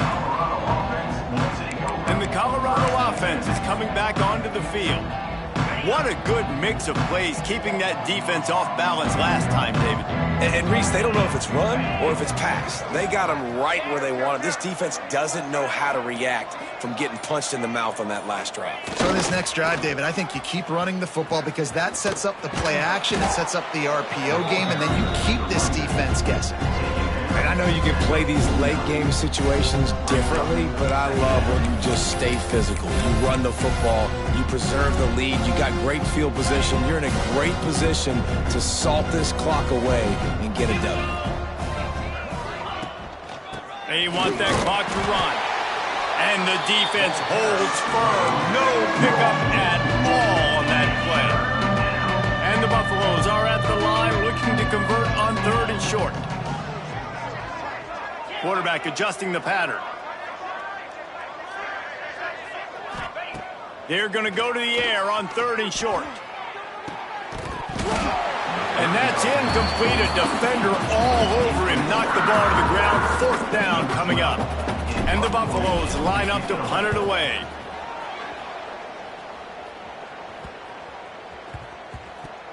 Speaker 1: And the Colorado offense is coming back onto the field. What a good mix of plays, keeping that defense off balance last time, David.
Speaker 2: And Reese, they don't know if it's run or if it's pass. They got them right where they want it. This defense doesn't know how to react from getting punched in the mouth on that last drive.
Speaker 3: So this next drive, David, I think you keep running the football because that sets up the play action, it sets up the RPO game, and then you keep this defense guessing.
Speaker 2: And I know you can play these late-game situations differently, but I love when you just stay physical. You run the football, you preserve the lead, you got great field position. You're in a great position to salt this clock away and get a W.
Speaker 1: They want that clock to run. And the defense holds firm. No pickup at all on that play. And the Buffaloes are at the line looking to convert on 3rd and short. Quarterback adjusting the pattern. They're going to go to the air on 3rd and short. And that's incomplete. A defender all over him. Knocked the ball to the ground. 4th down coming up. And the Buffaloes line up to punt it away.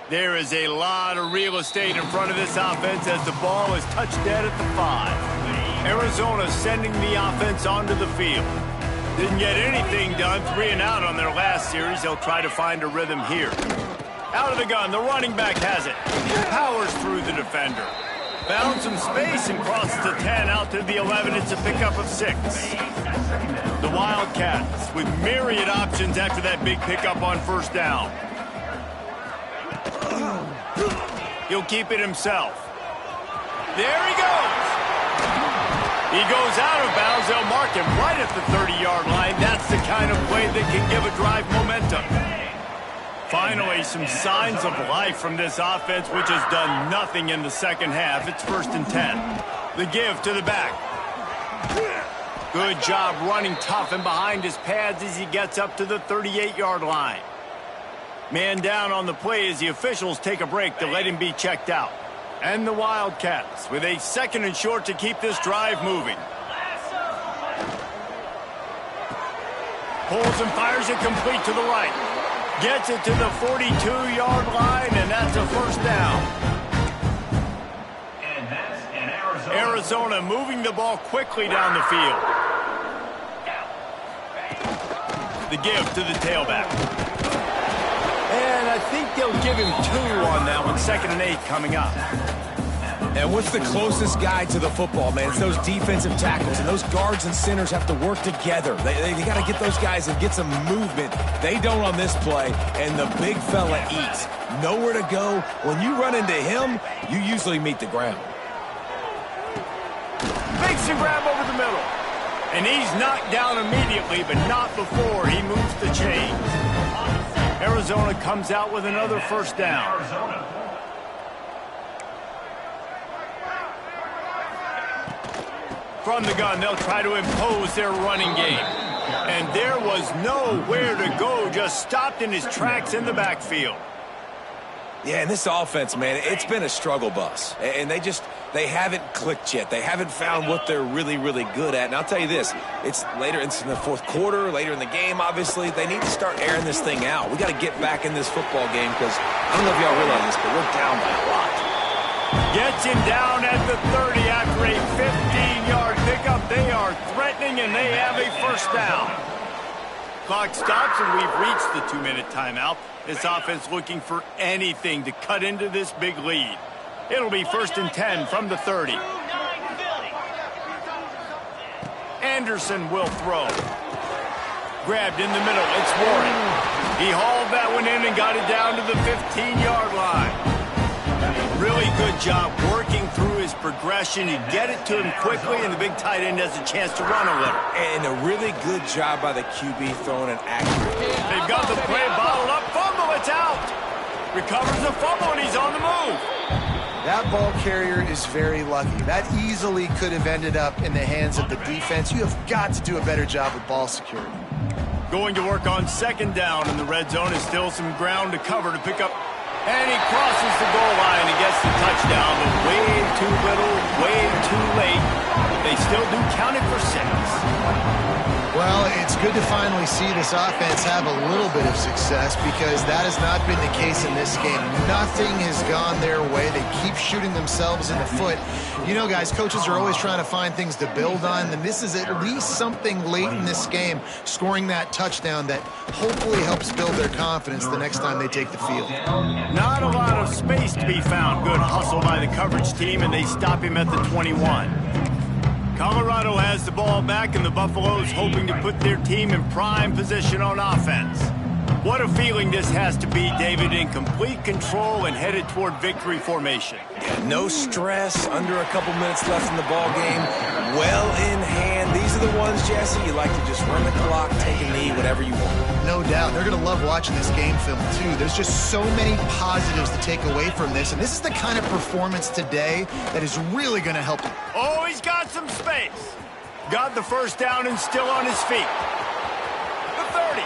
Speaker 1: There is a lot of real estate in front of this offense as the ball is touched dead at the 5. Arizona sending the offense onto the field. Didn't get anything done. 3 and out on their last series. They'll try to find a rhythm here. Out of the gun, the running back has it. Powers through the defender. Found some space and crosses the 10 out to the 11. It's a pickup of 6. The Wildcats with myriad options after that big pickup on 1st down. He'll keep it himself. There he goes. He goes out of bounds. They'll mark him right at the 30-yard line. That's the kind of play that can give a drive momentum. Finally, some signs of life from this offense, which has done nothing in the second half. It's 1st and 10. The give to the back. Good job running tough and behind his pads as he gets up to the 38-yard line. Man down on the play as the officials take a break to let him be checked out. And the Wildcats with a 2nd and short to keep this drive moving. Pulls and fires it complete to the right. Gets it to the 42-yard line, and that's a 1st down.
Speaker 5: And that's an
Speaker 1: Arizona moving the ball quickly down the field. The give to the tailback. And I think they'll give him 2 on that one. 2nd and 8 coming up.
Speaker 2: And what's the closest guy to the football, man? It's those defensive tackles, and those guards and centers have to work together. They got to get those guys and get some movement. They don't on this play, and the big fella eats. Nowhere to go. When you run into him, you usually meet the ground.
Speaker 1: Makes a grab over the middle. And he's knocked down immediately, but not before he moves the chains. Arizona comes out with another 1st down. From the gun, they'll try to impose their running game. And there was nowhere to go, just stopped in his tracks in the backfield.
Speaker 2: Yeah, and this offense, man, it's been a struggle bus. And they haven't clicked yet. They haven't found what they're really, really good at. And I'll tell you this, it's later in the 4th quarter, later in the game, obviously. They need to start airing this thing out. We got to get back in this football game because I don't know if y'all realize this, but we're down by a lot.
Speaker 1: Gets him down at the 30 after a 15-yard pickup. They are threatening, and they have a 1st down. Clock stops, and we've reached the 2-minute timeout. This offense looking for anything to cut into this big lead. It'll be 1st and 10 from the 30. Anderson will throw. grabbed in the middle. It's Warren. He hauled that one in and got it down to the 15-yard line. Really good job working through his progression. You get it to him quickly, and the big tight end has a chance to run a little.
Speaker 2: And a really good job by the QB throwing an accurate.
Speaker 1: They've got the play bottled up. Fumble, it's out. Recovers the fumble, and he's on the move.
Speaker 3: That ball carrier is very lucky. That easily could have ended up in the hands of the defense. You have got to do a better job with ball security.
Speaker 1: Going to work on second down in the red zone is still some ground to cover to pick up. And he crosses the goal line and gets the touchdown, but way too little, way too late. But they still do count it for 6.
Speaker 3: Well, it's good to finally see this offense have a little bit of success because that has not been the case in this game. Nothing has gone their way. They keep shooting themselves in the foot. You know, guys, coaches are always trying to find things to build on, and this is at least something late in this game, scoring that touchdown that hopefully helps build their confidence the next time they take the field.
Speaker 1: Not a lot of space to be found. Good hustle by the coverage team, and they stop him at the 21. Colorado has the ball back, and the Buffaloes hoping to put their team in prime position on offense. What a feeling this has to be, David, in complete control and headed toward victory formation.
Speaker 2: Yeah, no stress, under a couple minutes left in the ball game, well in hand. These are the ones, Jesse, you like to just run the clock, take a knee, whatever you want.
Speaker 3: No doubt. They're going to love watching this game film, too. There's just so many positives to take away from this, and this is the kind of performance today that is really going to help them.
Speaker 1: Oh, he's got some space. Got the first down and still on his feet. The 30.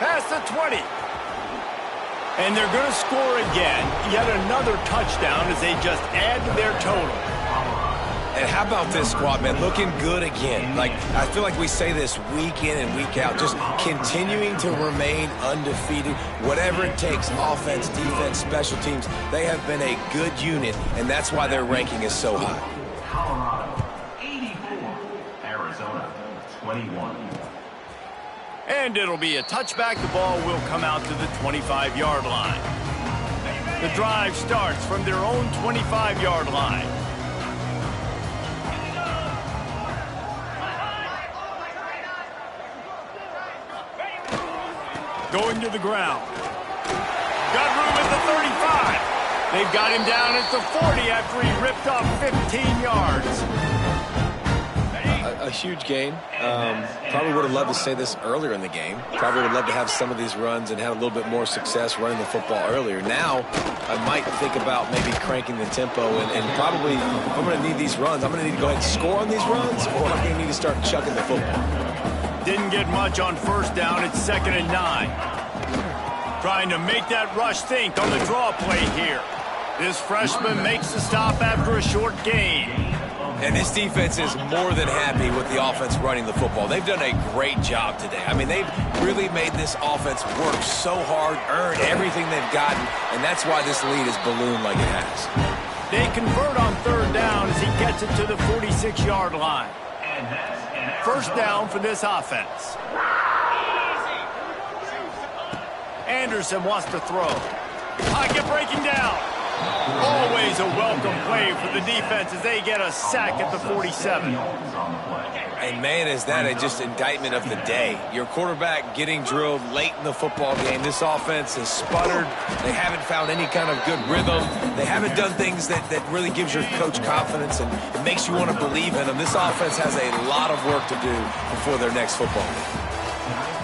Speaker 1: Past the 20. And they're going to score again. Yet another touchdown as they just add to their total.
Speaker 2: And how about this squad, man? Looking good again. Like, I feel like we say this week in and week out, just continuing to remain undefeated. Whatever it takes, offense, defense, special teams, they have been a good unit, and that's why their ranking is so high.
Speaker 5: Colorado, 84. Arizona, 21.
Speaker 1: And it'll be a touchback. The ball will come out to the 25-yard line. The drive starts from their own 25-yard line. Going to the ground. Got room at the 35. They've got him down at the 40 after he ripped off 15 yards.
Speaker 2: A huge gain. Probably would have loved to say this earlier in the game. Probably would have loved to have some of these runs and have a little bit more success running the football earlier. Now, I might think about maybe cranking the tempo and probably, if I'm going to need these runs, I'm going to need to go ahead and score on these runs, or I'm going to need to start chucking the football.
Speaker 1: Didn't get much on first down. It's 2nd and 9. Trying to make that rush think on the draw play here. This freshman makes the stop after a short gain.
Speaker 2: And this defense is more than happy with the offense running the football. They've done a great job today. I mean, they've really made this offense work so hard, earn everything they've gotten, and that's why this lead is ballooned like it has.
Speaker 1: They convert on 3rd down as he gets it to the 46-yard line. First down for this offense. Anderson wants to throw. Pocket breaking down. Always a welcome play for the defense as they get a sack at the 47.
Speaker 2: And man, is that just indictment of the day. Your quarterback getting drilled late in the football game. This offense has sputtered. They haven't found any kind of good rhythm. They haven't done things that really gives your coach confidence and it makes you want to believe in them. This offense has a lot of work to do before their next football game.